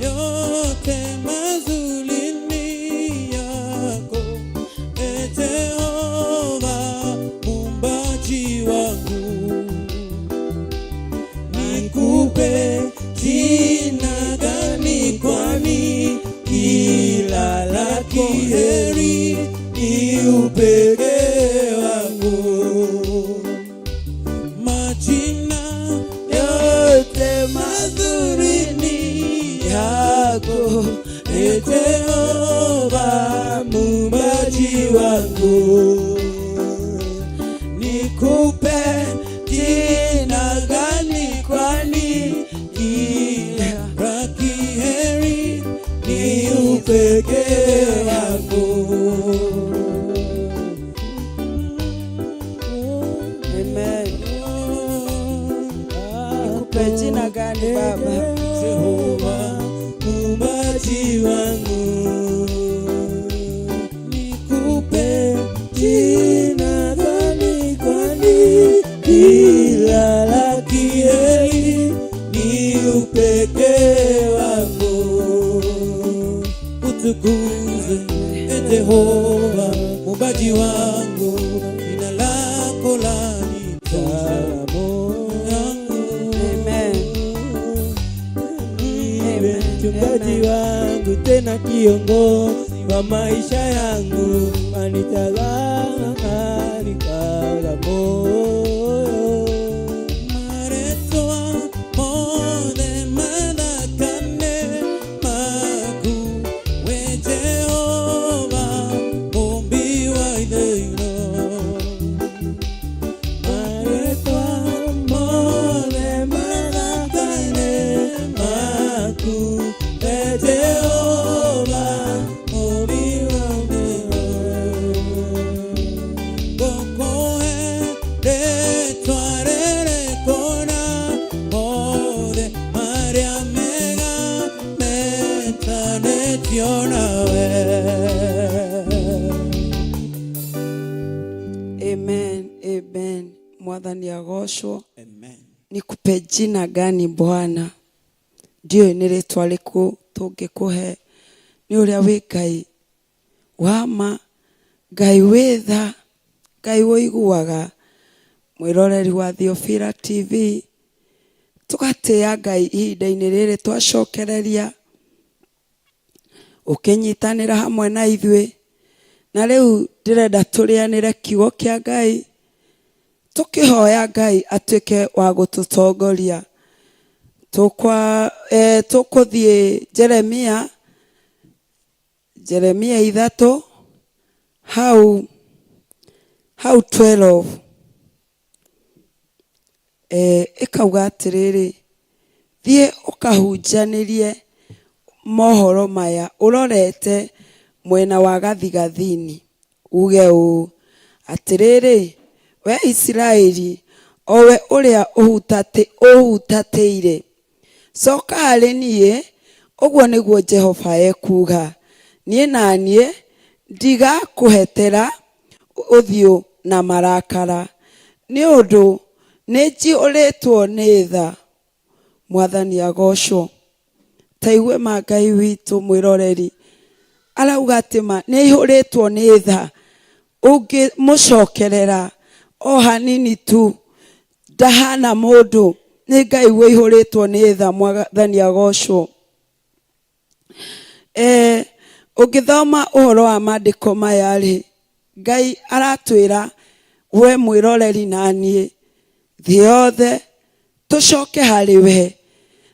yote mazuri ni yako, Ee Jehova Muumbaji wangu. Nikupe jina gani, kwani kila la kheri ni upekee wangu. Majina yote mazuri ni yako, Ee Jehova Muumbaji wangu. Nikupe jina gani, kwani kila la kheri ni upekee wangu. Amen. Nikupe jina gani Baba? Jehova Muumbaji wangu. Nikupe jina gani, kwani kila la kheri ni upekee wangu. Utukuze Ee Jehova Muumbaji wangu, jina lako lanitosha moyo wangu. Amen. Niwe mchungaji wangu tena kiongozi wa maisha yangu, anitazama katika moyo. Maretwa mode manakane maku, we Jehova ombi wa ideno. Maretwa mode manakane maku, we Jehova ombi wa ideno. Gokoe de tuarere kona mode Maria mega metane tionawe. Amen. Amen. Mwathani agocwo. Amen. Nikupe jina gani Bwana? Ndio nĩ rĩtwa rĩkũ tũngĩkũhe? Nĩ ũrĩa wĩ Ngai wama, Ngai wĩ tha, Ngai ũiguaga. Mwĩroreri wa Theophila TV, tũgatĩĩa Ngai ihinda-inĩ rĩrĩ twacokereria ũkĩnyitanĩra hamwe na ithuĩ. Na rĩu ndĩrenda tũrĩanĩre kiugo kĩa Ngai, tũkĩhoya Ngai atuĩke wa gũtũtongoria. Tũkũthiĩ Jeremia 3 hau 12 ĩkauga atĩrĩrĩ, thiĩ ũkahunjanĩrie mohoro maya ũrorete mwena wa gathigathini, uge ũũ atĩrĩrĩ, we Isiraeli, owe ũrĩa ũhutatĩire, coka harĩ niĩ, ũguo nĩguo Jehova ekuga, niĩ na niĩ ndiga kuhetera uthio na marakara ni undu niji uretwo ni tha. Mwathani agocwo. Taigue Ngai witu mwiroreri arauga atima ni ihuritwo ni tha, ungi mucokerera o hanini tu ndahana mundu, ni Ngai wihuritwo ni tha. Mwathani agocwo. Ungithoma uhoro wa maandiko maya ri, Ngai aratwira we mwiroreri nanie thi yothe tucoke hari we,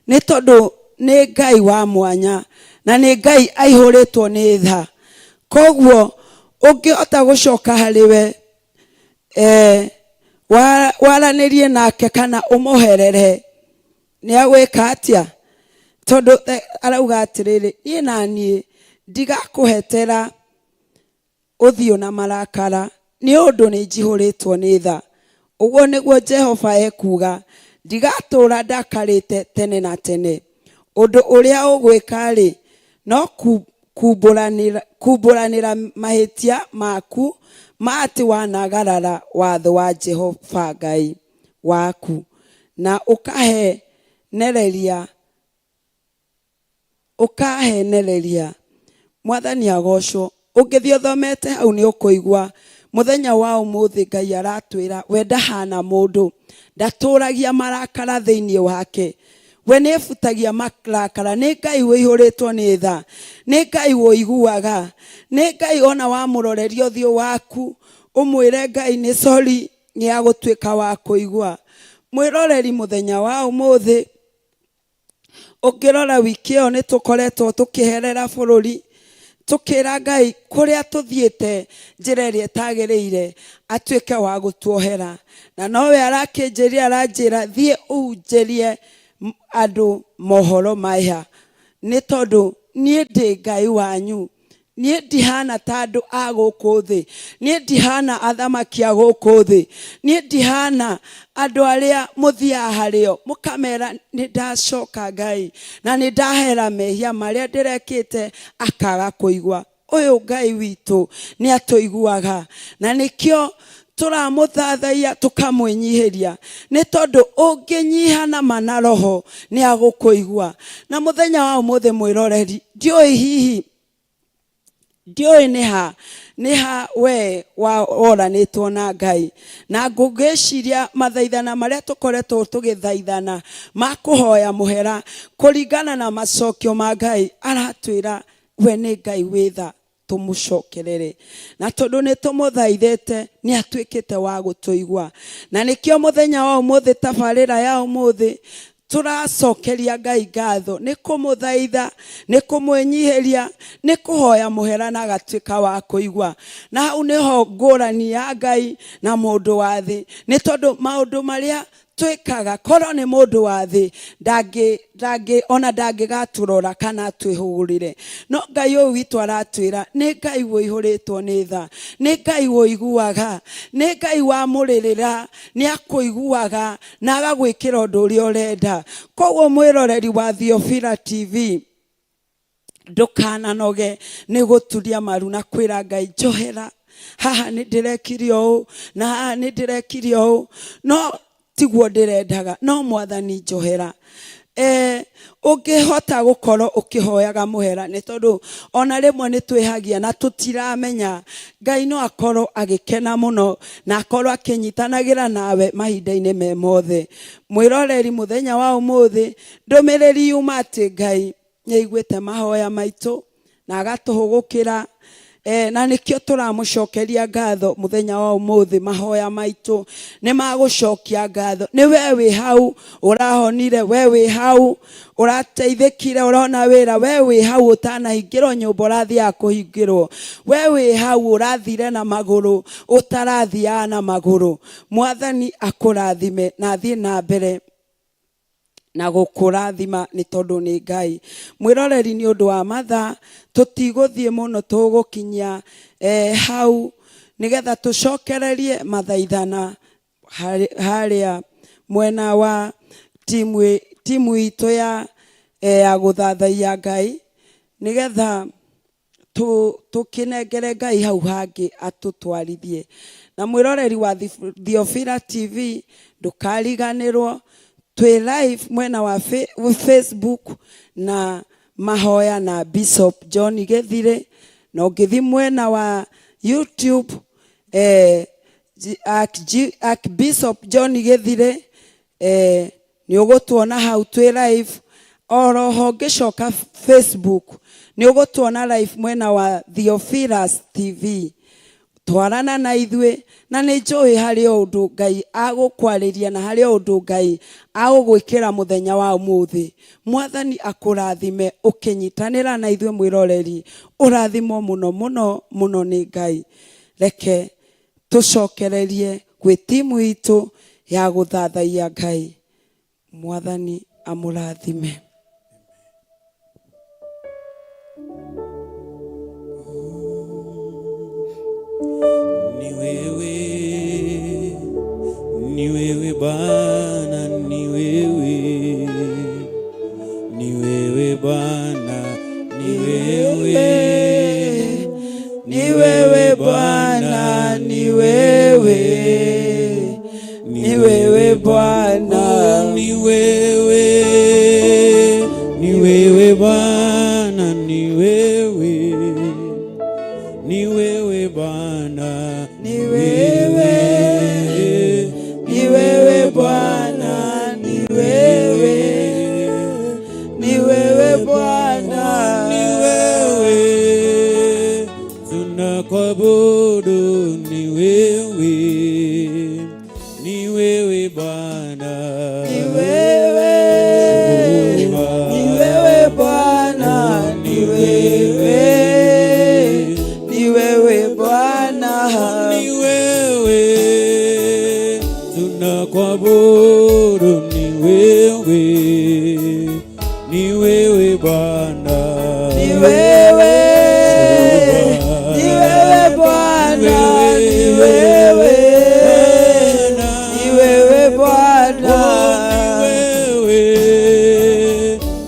ni tondu ni Ngai wa mwanya na ni Ngai aihuritwo ni tha. Koguo ungihota gucoka hari we waranirie nake kana umuherere ni agwika atia, tondu arauga atiriri nie nanie ndigakuhetera uthio na marakara ni undu ni njihuritwo ni tha. Uguo niguo Jehova ekuga, ndigatura ndakarite tene na tene. Undu uria ugwika ri no kumburanira mahitia maku mati wanagarara watho wa Jehova Ngai waku na ukahenereria. Mwathani agocwo. Ungithio thomete hau ni ukuigwa muthenya wa umuthi Ngai aratwira we ndahana mundu, ndaturagia marakara thiini wake. We ni efutagia marakara. Ni Ngai wihuritwo ni tha, ni Ngai woiguaga, ni Ngai ona wamuroreria uthio waku umwire Ngai ni sorry, ni agutwika wa kuigwa. Mwiroreri muthenya wa umuthi ukirora wiki yo ni tukoretwo tukiherera bururi tukira Ngai kuria tuthiete njira iria tagiriire atwike wa gutuohera. Na nowe arakinjiria aranjira thie unjirie andu mohoro maya, ni tondu nie ndi Ngai wanyu. Nie ndihana tandu a guku thi, nie ndihana athamaki a guku thi, nie ndihana andu aria muthia hario mukamera ni ndacoka Ngai na ni ndahera mehia maria ndirekite akaga kuigwa. Uyu Ngai witu ni atuiguaga na nikio turamuthathaia tukamwinyihiria, ni tondu unginyiha na mana roho ni agukuigwa. Na muthenya wa umuthi mwiroreri ndioi hihi ndioi niha we woranitwo na Ngai na ngugiciria mathaithana maria tukoretwo tugithaithana makuhoya muhera kuringana na macokio ma Ngai aratwira we ni Ngai witha tumucokerere. Na tondu ni tumuthaithite ni atwikite wa gutuigwa. Na nikio muthenya wa umuthi tabarira ya umuthi turacokeria Ngai ngatho ni kumuthaitha, ni kumwinyihiria, ni kuhoya muhera na agatwika wa kuigwa. Na hau niho ngurani ya Ngai na mundu wa thi, ni tondu maundu maria twikaga korwo ni mundu wa thi ndangigaturora kana twihurire. No Ngai uyu witu aratwira ni Ngai wihuritwo ni tha, ni Ngai woiguaga, ni Ngai wamuririra, ni akuiguaga na agagwikira undu uria urenda. Koguo mwiroreri wa Theophila TV ndukananoge ni guturia maru na kwira Ngai njohera haha ni ndirekirio u na haha ni ndirekirio u, no tiguo ndirendaga, no Mwathani njohera. Ungihota gukorwo ukihoyaga muhera ni tondu ona rimwe ni twihagia na tutiramenya Ngai no akorwo agikena muno na akorwo akinyitanagira nawe mahinda-ini me mothe. Mwiroreri muthenya wa umuthi ndumiriri yuma ati Ngai nĩaiguĩte mahoya maitu na agatuhugukira. Na nikio turamucokeria ngatho muthenya wa umuthi. Mahoya maitu ni magucokia ngatho. Ni we wi hau urahonire, we wi hau urateithikire, urona wira, we wi hau utanahingirwo nyumba urathia kuhingirwo, we wi hau urathire na maguru utarathia na maguru. Mwathani akurathime na athie na mbere na gukurathima ni tondu ni Ngai. Mwiroreri ni undu wa matha tutiguthie muno tugukinya hau nigetha tucokererie mathaithana haria mwena wa timu itu ya guthathaia Ngai nigetha tukinengere Ngai hau hangi atutwarithie. Na mwiroreri wa Theophila TV ndukariganirwo twi live mwena wa Facebook na mahoya na Bishop John Githire, na ugithi mwena wa YouTube Bishop John Githire ni ugutuona hau twi live. Oroho ngicoka Facebook ni ugutuona live mwena wa Theophila TV. Twarana na ithwe na ni njui hari undu Ngai agukwariria na hari undu Ngai agugwikira muthenya wa umuthi. Mwathani akurathime ukinyitanira na ithwe mwiroreri, urathimo muno muno muno ni Ngai. Reke tucokererie gwi timu itu ya guthathaia Ngai. Mwathani amurathime. Ni wewe Bwana, ni wewe Bwana, ni wewe Bwana, ni wewe Bwana, ni wewe Bwana, ni wewe Bwana, ni wewe Bwana, ni wewe Bwana, ni wewe tunakuabudu, ni wewe Bwana, ni wewe Bwana, ni wewe Bwana, ni wewe tunakuabudu, ni wewe Bwana, ni wewe Bwana, ni wewe Bwana,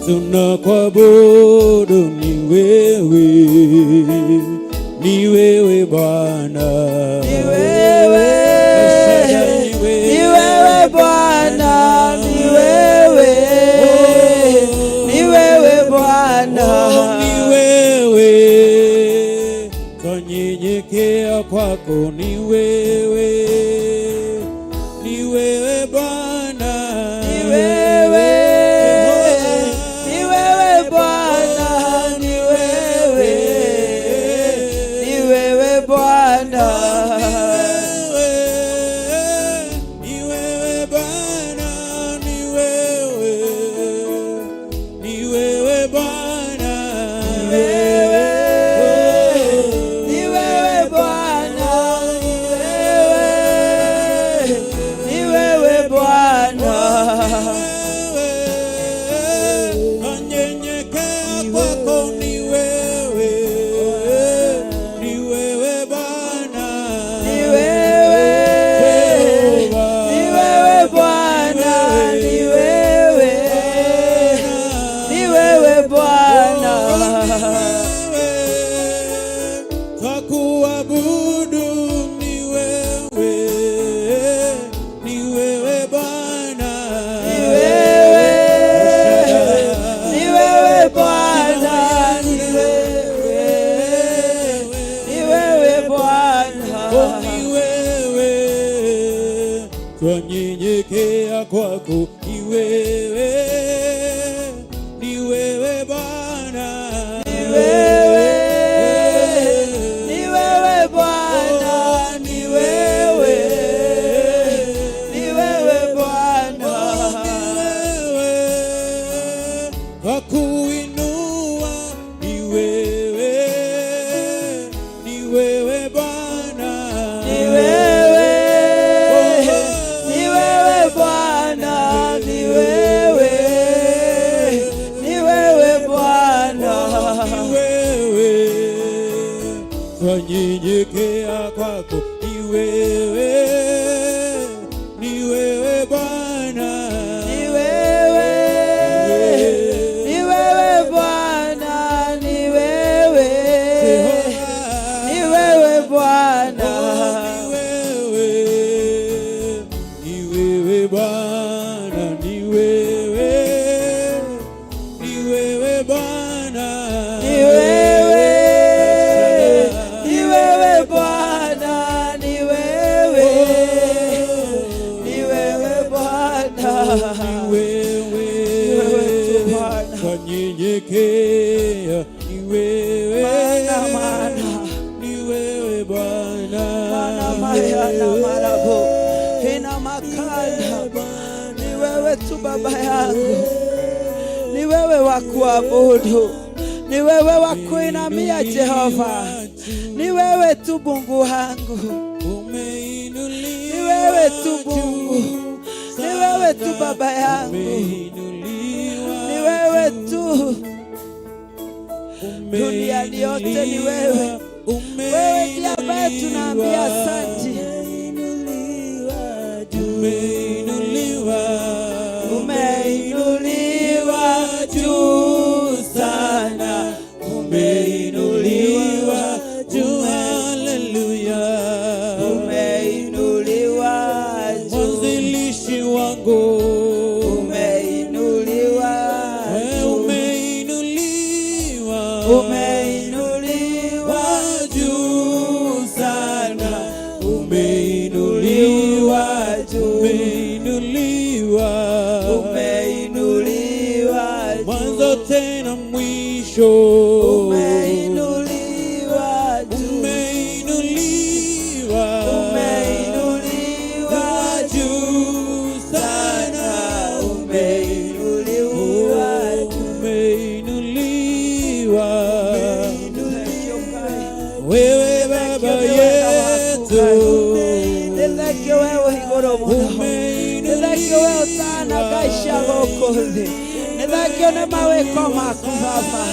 tunakuabudu, ni wewe Bwana, ni wewe Bwana, ni wewe tunyenyekea kwako, ni wewe Bwana, ni wewe Bwana, ni wewe Bwana, ni wewe Bwana, ni wewe Bwana, ni wewe Bwana, ni wewe Bwana, nanyenyekea kwako, ni wewe Bwana, ni wewe Bwana, ni wewe Bwana, twakuabudu, ni wewe Bwana, ni wewe Bwana, ni wewe Bwana, ni wewe twanyenyekea kwako, ni wewe Bwana, ni wewe Bwana, ni wewe Bwana, twakuinua, ni wewe Bwana, ni wewe Bwana, ni wewe Bwana, twanyenyekea kwako, ni wewe Bwana, ni wewe Bwana, ni wewe kunyenyekea ni wewe, ni wewe Bwana, maya na marabo ina makana, ni wewe tu Baba yangu, ni wewe wa kuabudu, ni wewe wa kuinamia Jehova, ni wewe tu Mungu wangu, ni wewe tu Mungu, ni wewe tu Baba yangu, ni wewe tu, duniani yote ni wewe. Wewe ndiye ambaye tunaambia asante. Umeinuliwa juu sana, umeinuliwa juu, haleluya, umeinuliwa juu, mwanzilishi wangu, umeinuliwa juu, umeinuliwa juu sana, umeinuliwa juu, umeinuliwa mwanzo tena mwisho, umeinuliwa juu, umeinuliwa juu sana, umeinuliwa juu, umeinuliwa wewe Baba yetu, nithekio wewe iguru muno, nithekio wewe sana gaisha gokothi, nithekio nĩ mawĩko maku Baba,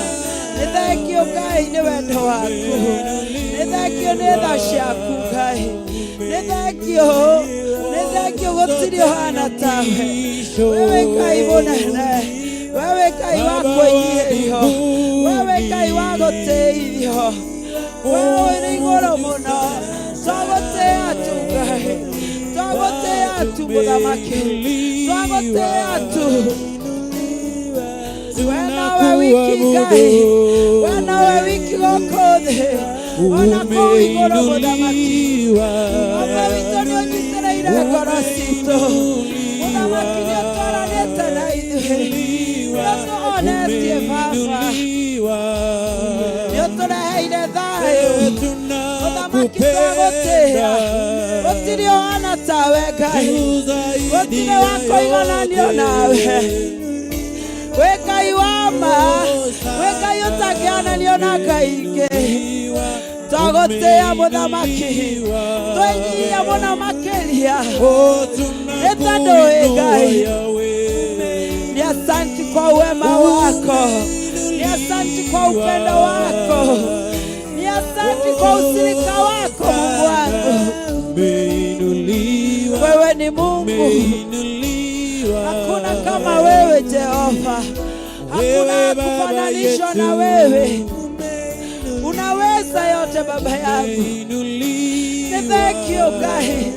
nithekio Ngai nĩ wendo waku, nithekio nĩ tha ciaku Ngai, nithekio gũtirĩ ũhana tawe, wewe Ngai mũnene, wewe Ngai wa kũinĩrio, wewe Ngai wa gũtĩithio, wewe nĩ igũrũ mũno, twagũtĩĩa tu Ngai, twagũtĩĩa tu mũthamaki, twagũtĩĩa tu. Wenawe wiki Ngai, wenawe wiki gũkũthĩ, ona kũu igũrũ mũthamaki, Baba witũ nĩ ũnyiitĩrĩire ngoro citũ, mũthamaki nĩ ũtwaranĩte na ithuĩ, nĩ ũtũhonetie Baba, nĩ ũtũreheire thayũ, mũthamaki twagũtĩĩa, gũtirĩ ũhana tawe Ngai, gũtirĩ wa kũigananio nawe, we Ngai wa ma, we Ngai ũtangĩonanio na Ngai ingĩ, twagũtĩĩa mũthamaki, twĩnyihia mũno makĩria, nĩ tondũ wĩ Ngai. Ni asanti kwa wema wako, ni asanti kwa upendo wako, ni asanti kwa ushirika wako Mungu wangu. Wewe ni Mungu, hakuna kama wewe Jehova, hakuna kufananishwa na wewe, unaweza yote Baba yangu. Nithekio Ngai,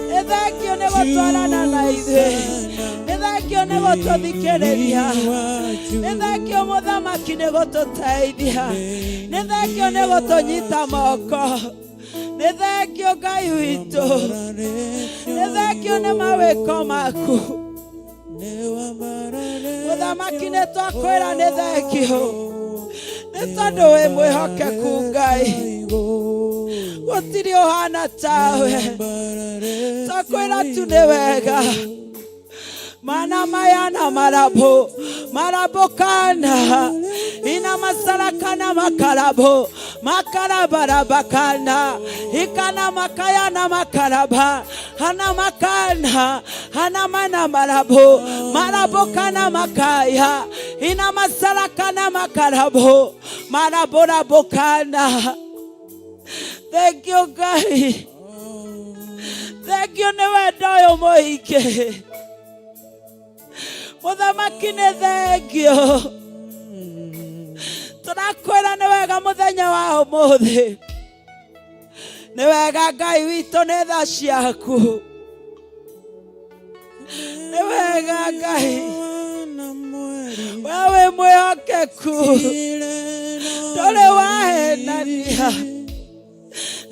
nithekio nĩ gũtwarana na ithuĩ, nithekio nĩ gũtũthikĩrĩria, nithekio mũthamaki nĩ gũtũteithia, nithekio nĩ gũtũnyita moko, nithekio Ngai witũ, nithekio nĩ mawĩko maku. Mũthamaki nĩ twakwĩra nithekio, nĩ tondũ wĩ mwĩhokeku Ngai, gũtirĩ ũhana tawe, twakwĩra tu nĩ wega. Mana maya na marabo, marabo kana, ina masala kana makarabo, makarabara kana, ikana makaya na makaraba, hana makana, hana mana marabo, marabo kana makaya, ina masala kana makarabo, marabora bokana. Thank you guys. Thank you newe doyo moike. Mũthamaki nĩ thengio, tũrakwĩra nĩ wega mũthenya wa ũmũthĩ, nĩ wega Ngai witũ nĩ tha ciaku, nĩ wega Ngai, wewe mwĩhokeku, ndũrĩ wahenania,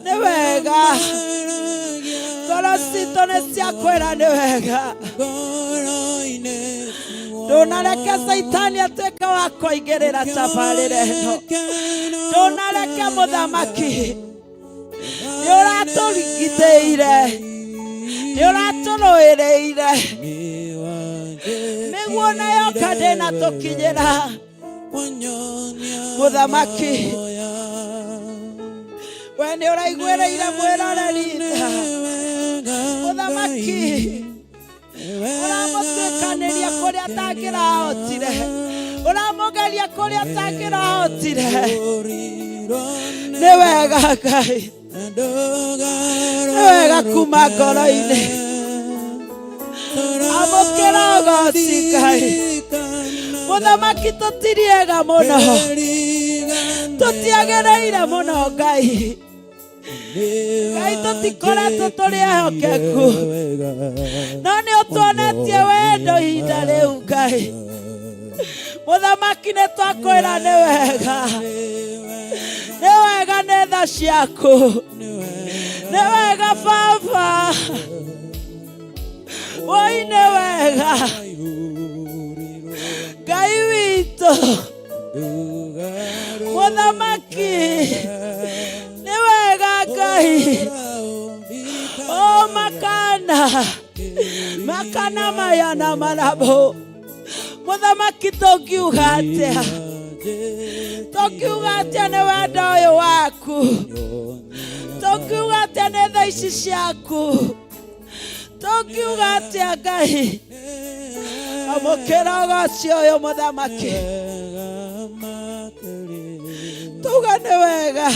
nĩ wega, ngoro citũ nĩ ciakwĩra nĩ wega, ndunareke Saitani atuĩke wa kũingĩrĩra tabarĩra ĩno. Ndunareke mũthamaki nĩ ũratũgitĩire, nĩ ũratũrũĩrĩire nĩguo nayo ndĩna tũkinyĩra. Mũthamaki we nĩ ũraiguĩrĩire mwĩroreri tha. Mũthamaki ũramũtuĩkanĩria kũrĩa atangĩrahotire, ũramũgeria kũrĩa atangĩrahotire. Nĩ wega Ngai, nĩ wega kuma ngoro-inĩ. Amũkĩra ũgooci Ngai. Mũthamaki tũtiriega mũno, tũtiagĩrĩire mũno Ngai. Ngai tũtikoretwo tũrĩ ehokeku, no nĩ ũtuonetie wendo ihinda rĩu Ngai. Mũthamaki nĩ twakwĩra nĩ wega, nĩ wega nĩ tha ciaku, nĩ wega Baba, woi nĩ wega Ngai witũ. Mũthamaki nĩ wega Ngai. O makana maya na marabo. Mũthamaki tũngiuga atĩa? Tũngiuga atĩa nĩ wendo ũyũ waku? Tũngiuga atĩa nĩ tha ici ciaku? Tũngiuga atĩa Ngai? Amũkĩra ũgooci ũyũ mũthamaki. Tuga nĩ wega,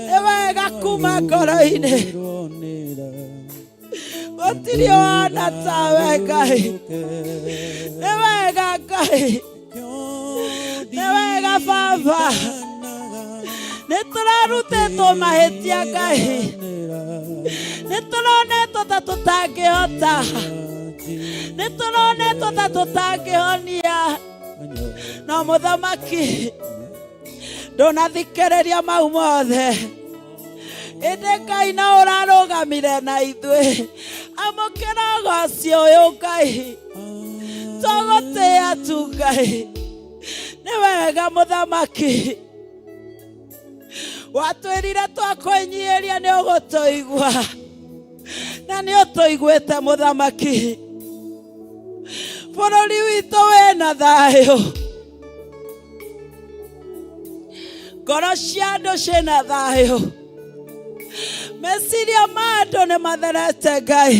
nĩ wega kuma ngoro-inĩ. Gũtirĩ wona tawe Ngai. Nĩ wega Ngai, nĩ wega Baba. Nĩ tũrarutĩtwo mahĩtia Ngai, nĩ tũronetwo ta tũtangĩhota, nĩ tũronetwo ta tũtangĩhonia. No mũthamaki ndũnathikĩrĩria mau mothe. Ĩndĩ Ngai no ũrarũgamire na ithuĩ. Amũkĩra ũgooci ũyũ Ngai, tũgũtĩĩa tu Ngai. Nĩ wega mũthamaki, watwĩrire twakwĩnyihĩria nĩ ũgũtũigua, na nĩ ũtũiguĩte mũthamaki. Bũrũri witũ wĩna thayũ, ngoro cia andũ ciĩna thayũ, meciria ma andũ nĩ matherete Ngai,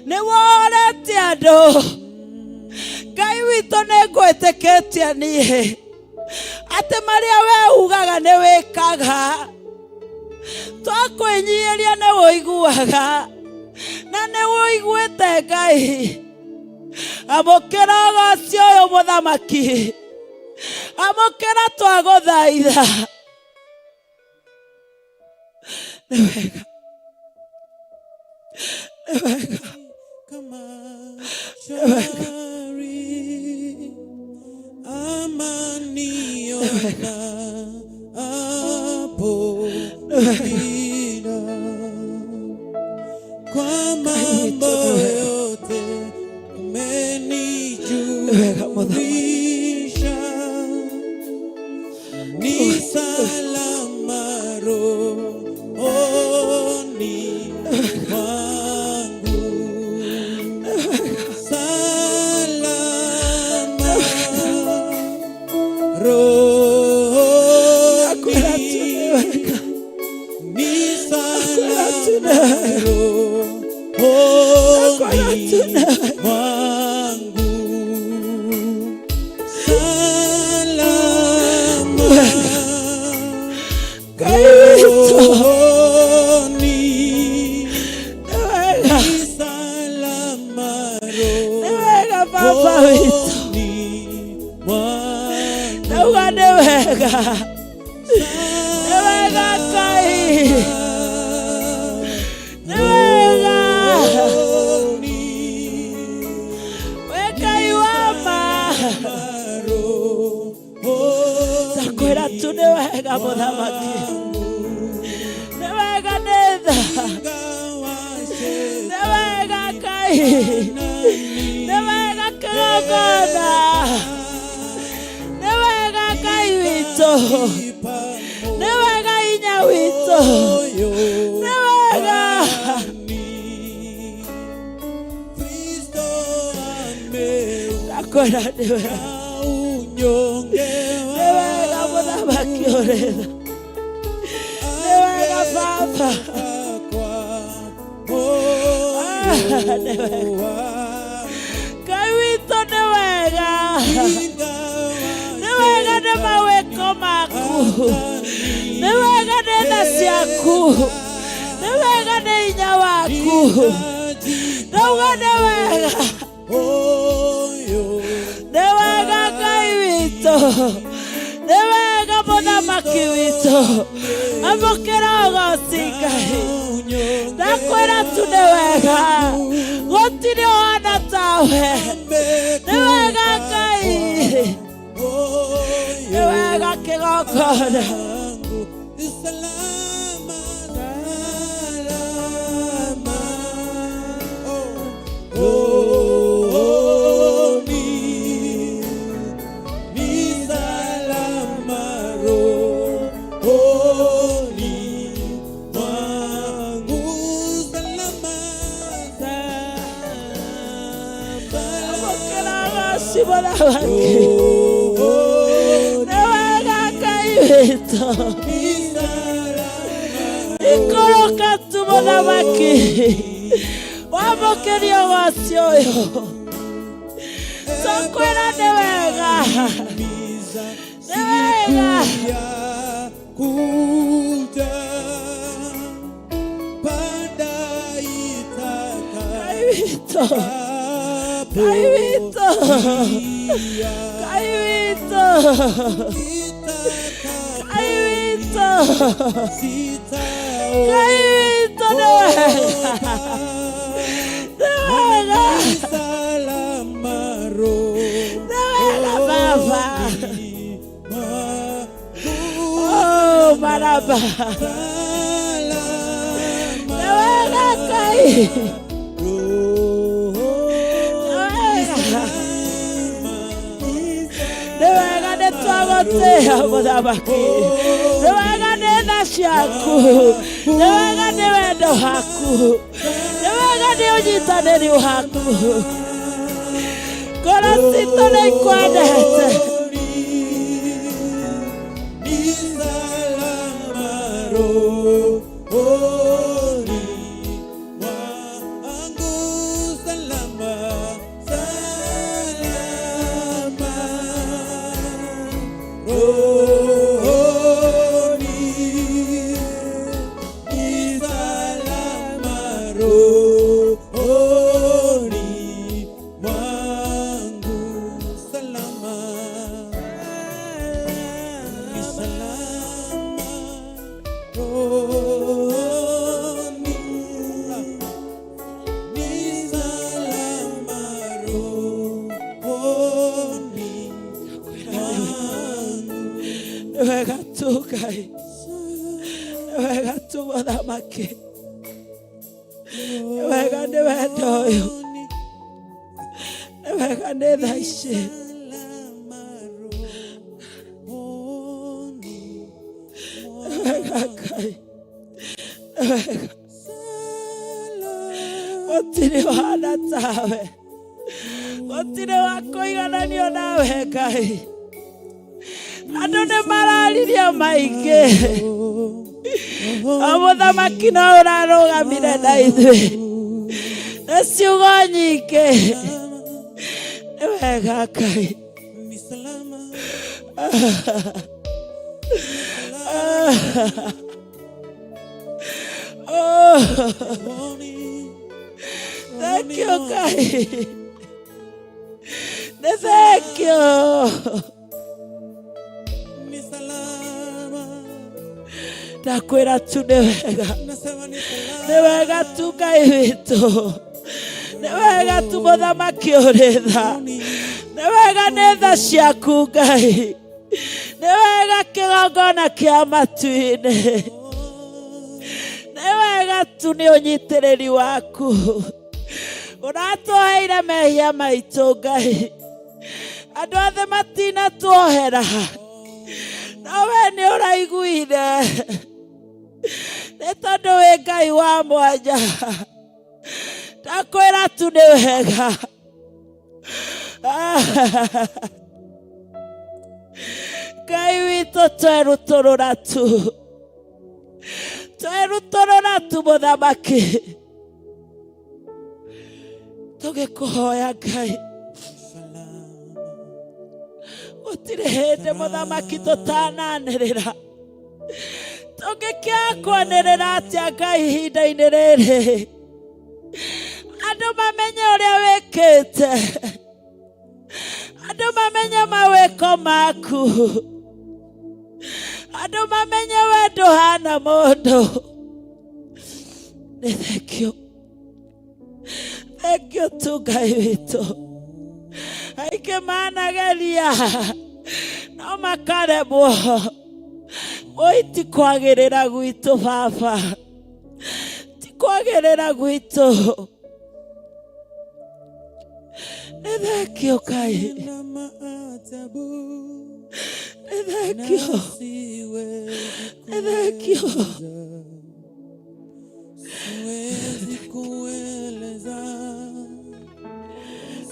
nĩ wohorete andũ. Ngai witũ nĩ ngwĩtĩkĩtie niĩ atĩ marĩa we ugaga nĩ wĩkaga. Twakwĩnyihĩria nĩ wũiguaga na nĩ wũiguĩte Ngai. Amũkĩra ũgooci ũyũ mũthamaki, amũkĩra twagũthaitha. Nĩ wega, nĩ wega, nĩ wega. Kwa mambo yote umenijulisha, ni salama rohoni mwangu, salama rohoni, ni salama rohoni mwangu, salama rohoni, ni salama rohoni mwangu. Nauga nĩ wega, nĩ wega Ngai, nĩ wega. We Ngai wa ma, ndakwĩra tu nĩ wega mũthamaki, nĩ wega nĩ tha, nĩ wega Ngai, nĩ wega kĩgongo nĩ wega hinya witũ, nĩ wega. Ndakwĩra nĩ wega, nĩ wega mũthamaki ũrĩtha, nĩ wega Baba, nĩ wega Ngai witũ, nĩ wega, nĩ wega nĩ mawĩko maku, nĩ wega nĩ tha ciaku, nĩ wega nĩ hinya waku, ndauga nĩ wega, nĩ wega Ngai witũ, nĩ wega mũthamaki witũ, amũkĩra ũgooci Ngai, ndakwĩra tu nĩ wega, gũtirĩ ũhana tawe, nĩ wega Ngai, nĩ wega kĩgongona. Newega Ngai witũ, ikũrũka tu mũthamaki, wamũkĩria ũgooci ũyũ, tũkwĩra nĩ wega, nĩ wega. Ngai witũ, Ngai witũ, Ngai witũ, Ngai witũ, Ngai witũ, nĩ wega, nĩ wega, nĩ wega Baba, oh Baraba, nĩ wega Ngai, nĩ wega nĩ twagũtĩĩa mũthamaki, nĩ wega nĩ tha ciaku, nĩ wega nĩ wendo waku, nĩ wega nĩ ũnyitanĩri waku, ngoro citũ nĩ ikwendete. Wega tu Ngai, wega tu mũthamaki, wega nĩ wendo ũyũ, wega nĩ tha ici, wega Ngai, wega, gũtirĩ ũhana tawe, gũtirĩ wa kũigananio nawe Ngai. Andũ nĩ mararirie maingĩ, o mũthamaki no ũrarũgamire na ithuĩ, nĩ ciugo nyingĩ, nĩ wega Ngai, thank you Ngai, thank you. Ndakwĩra tu nĩ wega, nĩ wega tu Ngai witũ, nĩ wega tu mũthamaki ũrĩ tha, nĩ wega nĩ tha ciaku Ngai, nĩ wega kĩgongona kĩa matu-inĩ, nĩ wega tu nĩ ũnyitĩrĩri waku, ũratũheire mehia maitũ Ngai, andũ othe matinatuohera, nawe nĩ ũraiguire nĩ tondũ wĩ Ngai wa mwanya ndakwĩra tu nĩ wega Ngai witũ twerutũrũra tu mũthamaki tũgĩkũhoya Ngai gũtirĩ hĩndĩ mũthamaki tũtananĩrĩra tũngĩkĩaga kwanĩrĩra atĩa Ngai ihinda-inĩ rĩrĩ andũ mamenye ũrĩa wĩkĩte andũ mamenye mawĩko maku andũ mamenye we ndũhana mũndũ nĩ thengiũ tu Ngai witũ aingĩ manageria no makaremwo ti kwagĩrĩra gwitũ baba ti kwagĩrĩra gwitũ nĩ thengiũ Ngai nĩ thengiũ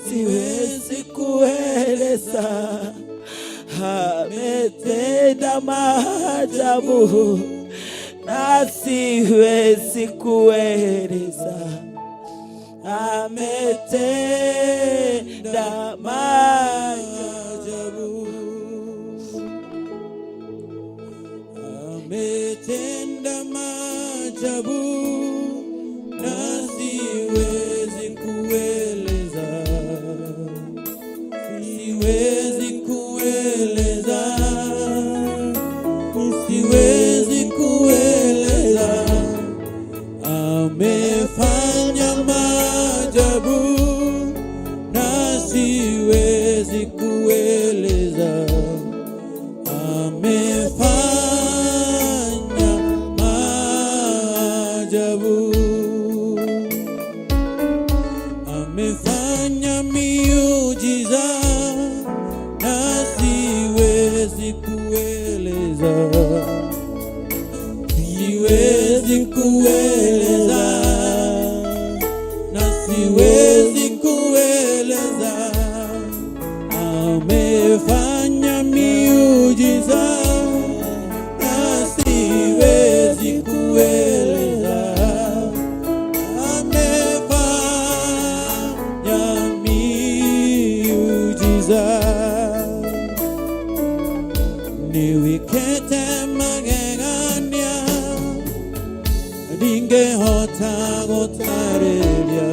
siwezi kueleza ametenda maajabu na siwezi kueleza ametenda maajabu ametenda maajabu na siwezi kueleza siwezi kueleza amefanya maajabu na siwezi kueleza amefanya maajabu amefanya miujiza na siwezi kueleza na siwezi kueleza amefanya miujiza na siwezi kueleza amefanya miujiza niwikete magegania ndingehota gũtarĩria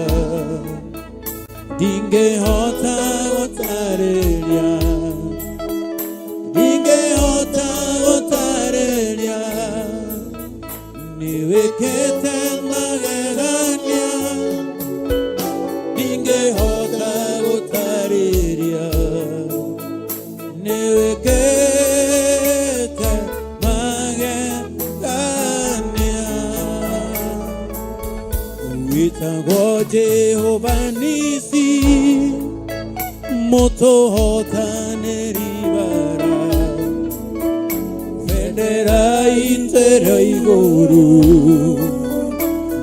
ndingehota gũtarĩria niwikete magegania ndingehota gũtarĩria niwikete magegania witagwo Jehova Nisi mũtũhotanĩri bara bendera itĩra igũrũ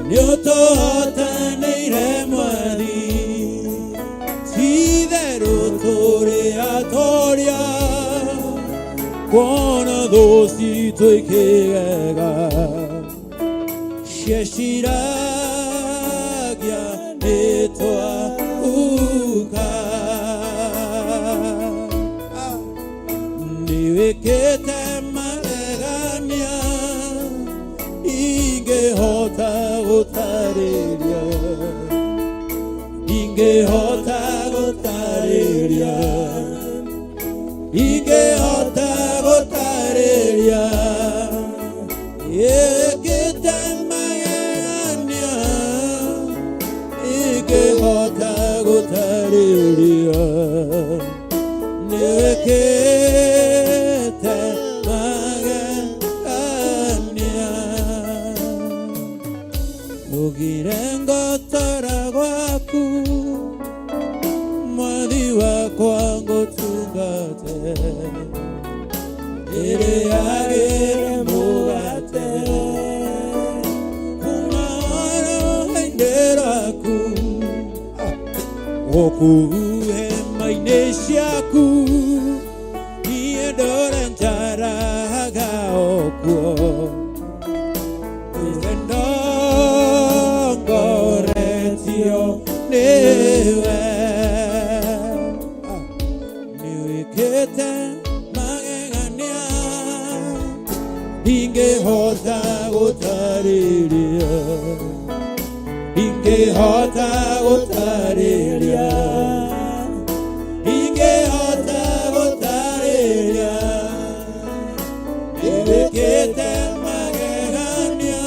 nĩũtũhotanĩire Mwathi ti-itherũ tũrĩ atoria kuona thũ citũ ikĩgega cieciragia nĩtwahuka niwikete magegania ingehota gũtarĩria ingehota gũtarĩria ingehota magegania ingehota gũtarĩria niwikete magegania ugire ngotora gwaku Mwathi wakwa ngũtungate nĩrĩagĩre mũgate kuma oro-inĩ rwaku gũkũ hema-inĩ ciaku niĩ ndore njaraga okuo ndongoretio nĩwe nĩwĩkĩte magegania ndingĩhota gũtarĩria ndingĩhota gũtarĩria ndingĩhota gũtarĩria nĩwĩkĩte magegania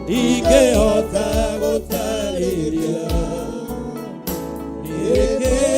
ndingĩhota gũtarĩria nĩwĩkĩte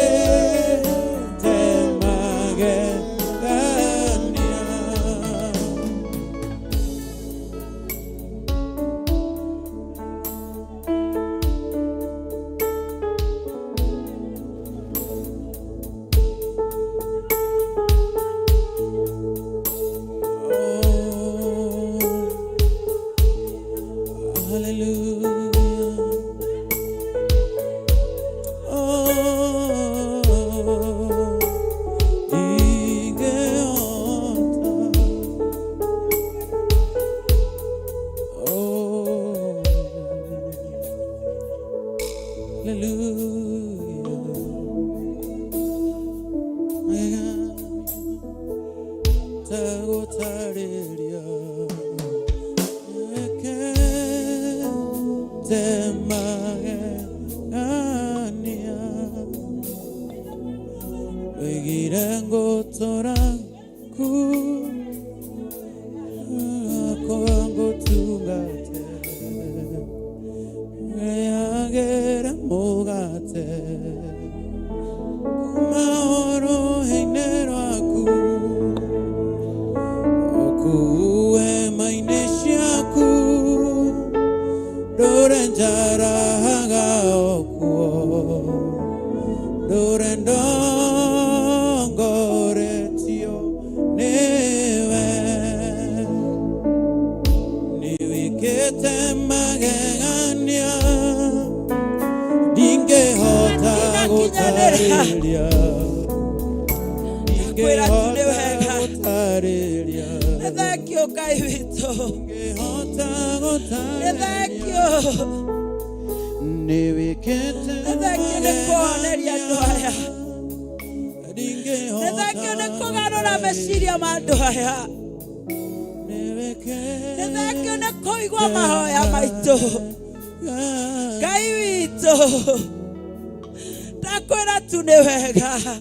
magegania.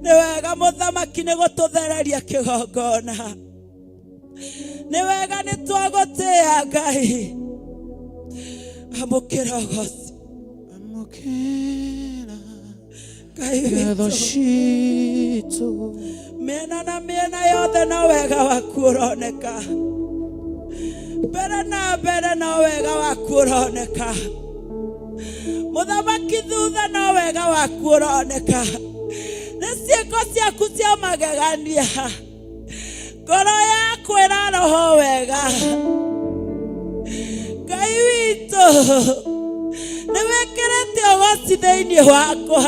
Nĩwega mũthamaki nĩgũtũthereria kĩgongona nĩwega nĩtwagũtĩĩa Ngai amũkĩra ũgooci amũkĩra Ngai witũ mĩena na mĩena yothe no wega waku ũroneka mbere na mbere no wega waku ũroneka mũthamaki thutha no wega waku ũroneka ciĩko ciaku cia magegania ngoro yaku ĩra roho wega Ngai witũ nĩwĩkĩrĩte ũgooci thĩinĩ wakwa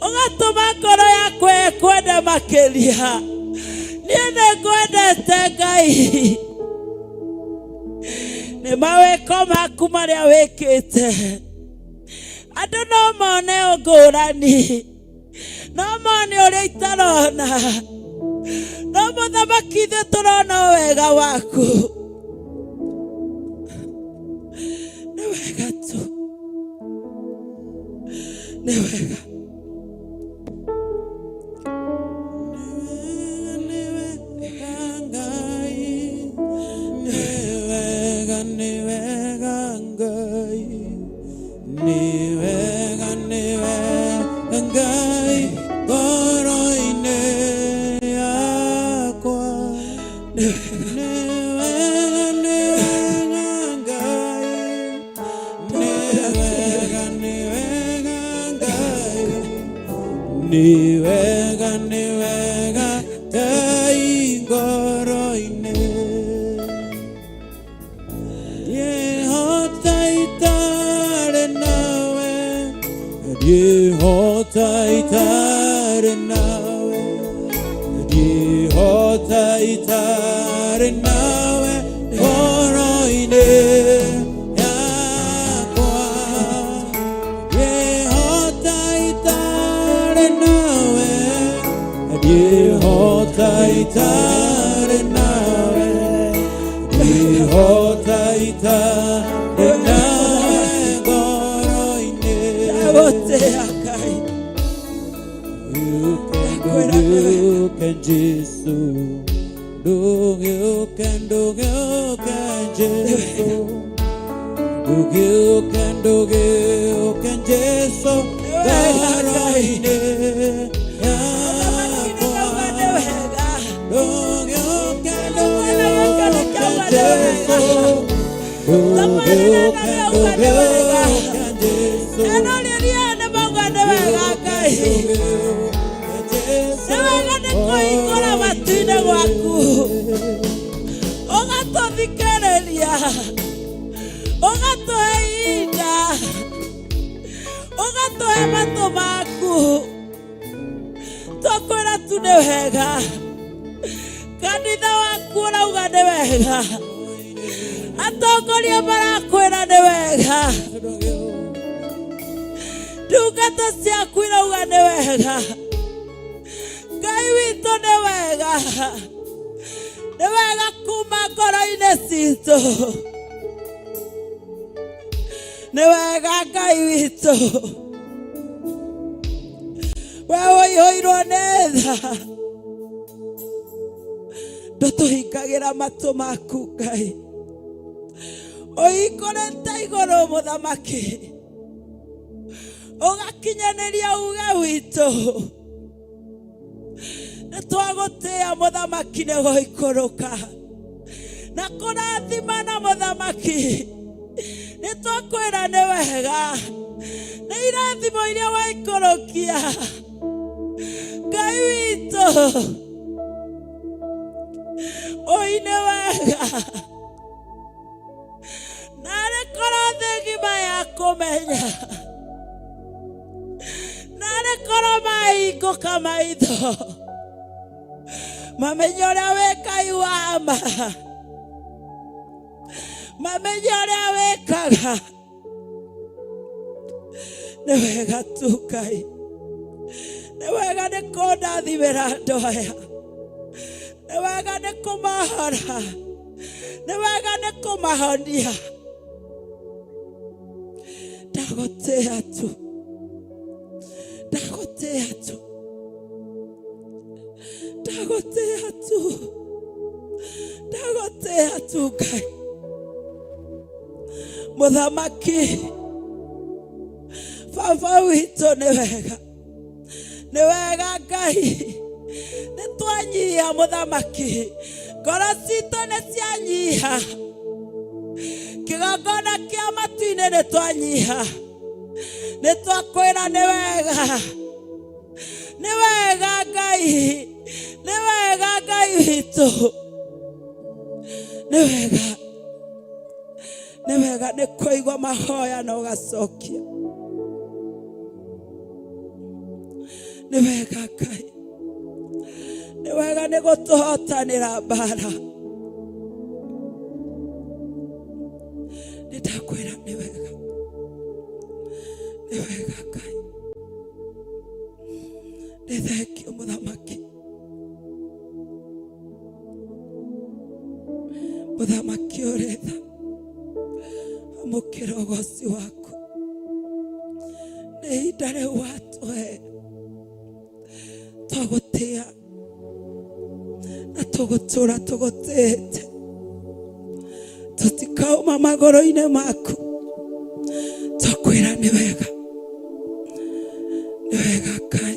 ũgatũma ngoro yakwa ĩkwende makĩria niĩ nĩngwendete Ngai nĩ mawĩko maku marĩa wĩkĩte andũ no mone ngũrani no mone ũrĩa itarona no mũthamaki ithuĩ tũrona wega waku nĩ wega tu nĩ wega Niwega nĩ wega Ngai ngoro-inĩ ndiĩhota itarĩ nawe ndiĩhota itarĩ nawe ndiĩhota itarĩ nawe ngoro-inĩ yakwa ndiĩhota itarĩ nawe ndiĩhota itarĩ nawe ndiĩhota itarĩ nawe ngoro-inĩ ndagũtĩĩa Ngai ndũgĩũke Jesũ ndũgĩũke Jesũ ndũgĩũke Jesũ ngoro-inĩ ũgatũthikĩrĩria ũgatũhe ihinda ũgatũhe matũ maku tũkwĩra tu nĩ wega kanitha waku ũrauga nĩ wega atongoria marakwĩra nĩ wega ndungata ciaku irauga nĩ wega Ngai witũ nĩ wega kuma ngoro-inĩ citũ nĩ wega Ngai witũ we ũihũirwo nĩ tha ndũtũhingagĩra matũ maku Ngai ũhingũrĩte igũrũ mũthamaki ũgakinyanĩria uge witũ nĩtwagũtĩĩa mũthamaki nĩ gũikũrũka na kũrathima na mũthamaki nĩtwakwĩra nĩ wega nĩ irathimo iria waikũrũkia Ngai witũ ũi nĩ wega narĩ korwo thĩ ng'ima ya kũmenya narĩ korwo mahingũka maitho mamenye ũrĩa wĩ Ngai wa ma mamenye ũrĩa wĩkaga nĩ wega tu Ngai nĩ wega nĩ kũndathimĩra andũ aya nĩ wega nĩ kũmahora nĩ wega nĩ kũmahonia ndagũtĩĩa tu ndagũtĩĩa tu ndagũtĩĩa tu ndagũtĩĩa tu Ngai mũthamaki baba witũ nĩ wega Ngai nĩtwanyihia mũthamaki ngoro citũ nĩcianyiha kĩgongona kĩa matu-inĩ nĩtwanyiha nĩtwakwĩra nĩ wega Ngai nĩ wega Ngai witũ nĩ wega nĩ kũigua mahoya na ũgacokia nĩ wega Ngai nĩ wega nĩ gũtũhotanĩra mbara nĩndakwĩra nĩ wega Ngai nĩ thengio mũthamaki ũrĩ tha amũkĩra ũgoci waku nĩ ihinda rĩu watũhe twagũtĩĩa na tũgũtũra tũgũtĩĩte tũtikauma magũrũ-inĩ maku twakwĩra nĩ wega Ngai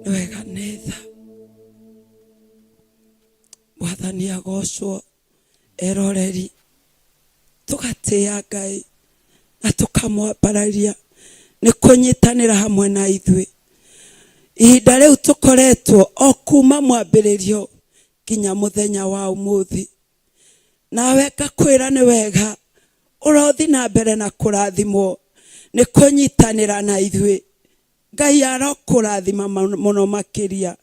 nĩ wega nĩ tha Mwathani agocwo eroreri tugatia Ngai na tukamwambararia ni kunyitanira hamwe na ithui. Ihinda riu tukoretwo o kuma mwambiririo kinya muthenya wa umuthi, nawe ngakwira ni wega urothi na mbere na kurathimwo ni kunyitanira na ithui. Ngai arokurathima muno makiria.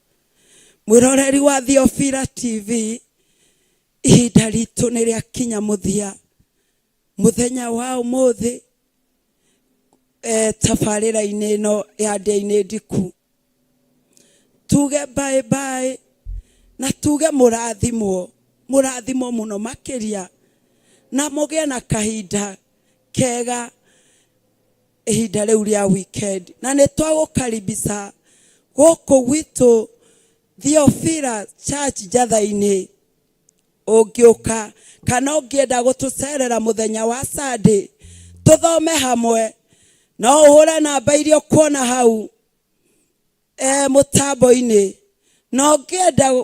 Mwiroreri wa Theophila TV, ihinda ritu ni ria kinya muthia. Muthenya wa umuthi tabarira-ini ino ya ndei-ini ndiku, tuge bye bye na tuge murathimwo muno makiria, na mugie na kahinda kega ihinda riu ria weekend. Na ni twagukaribisha guku gwitu Theophila Church Njatha-ini. Ungiuka kana ungienda gutucerera muthenya wa Sunday tuthome hamwe, no uhure namba iria kuona hau mutambo-ini. No ungienda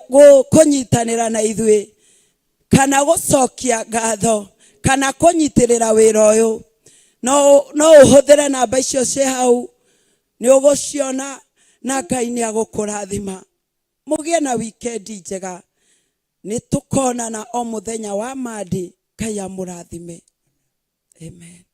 kunyitanira na ithui kana gucokia ngatho kana kunyitirira wira uyu, no uhuthire namba icio ci hau, ni uguciona na Ngai ni agukurathima. Mugie na weekend njega. Ni tukonana o muthenya wa Monday. Ngai amurathime. Amen.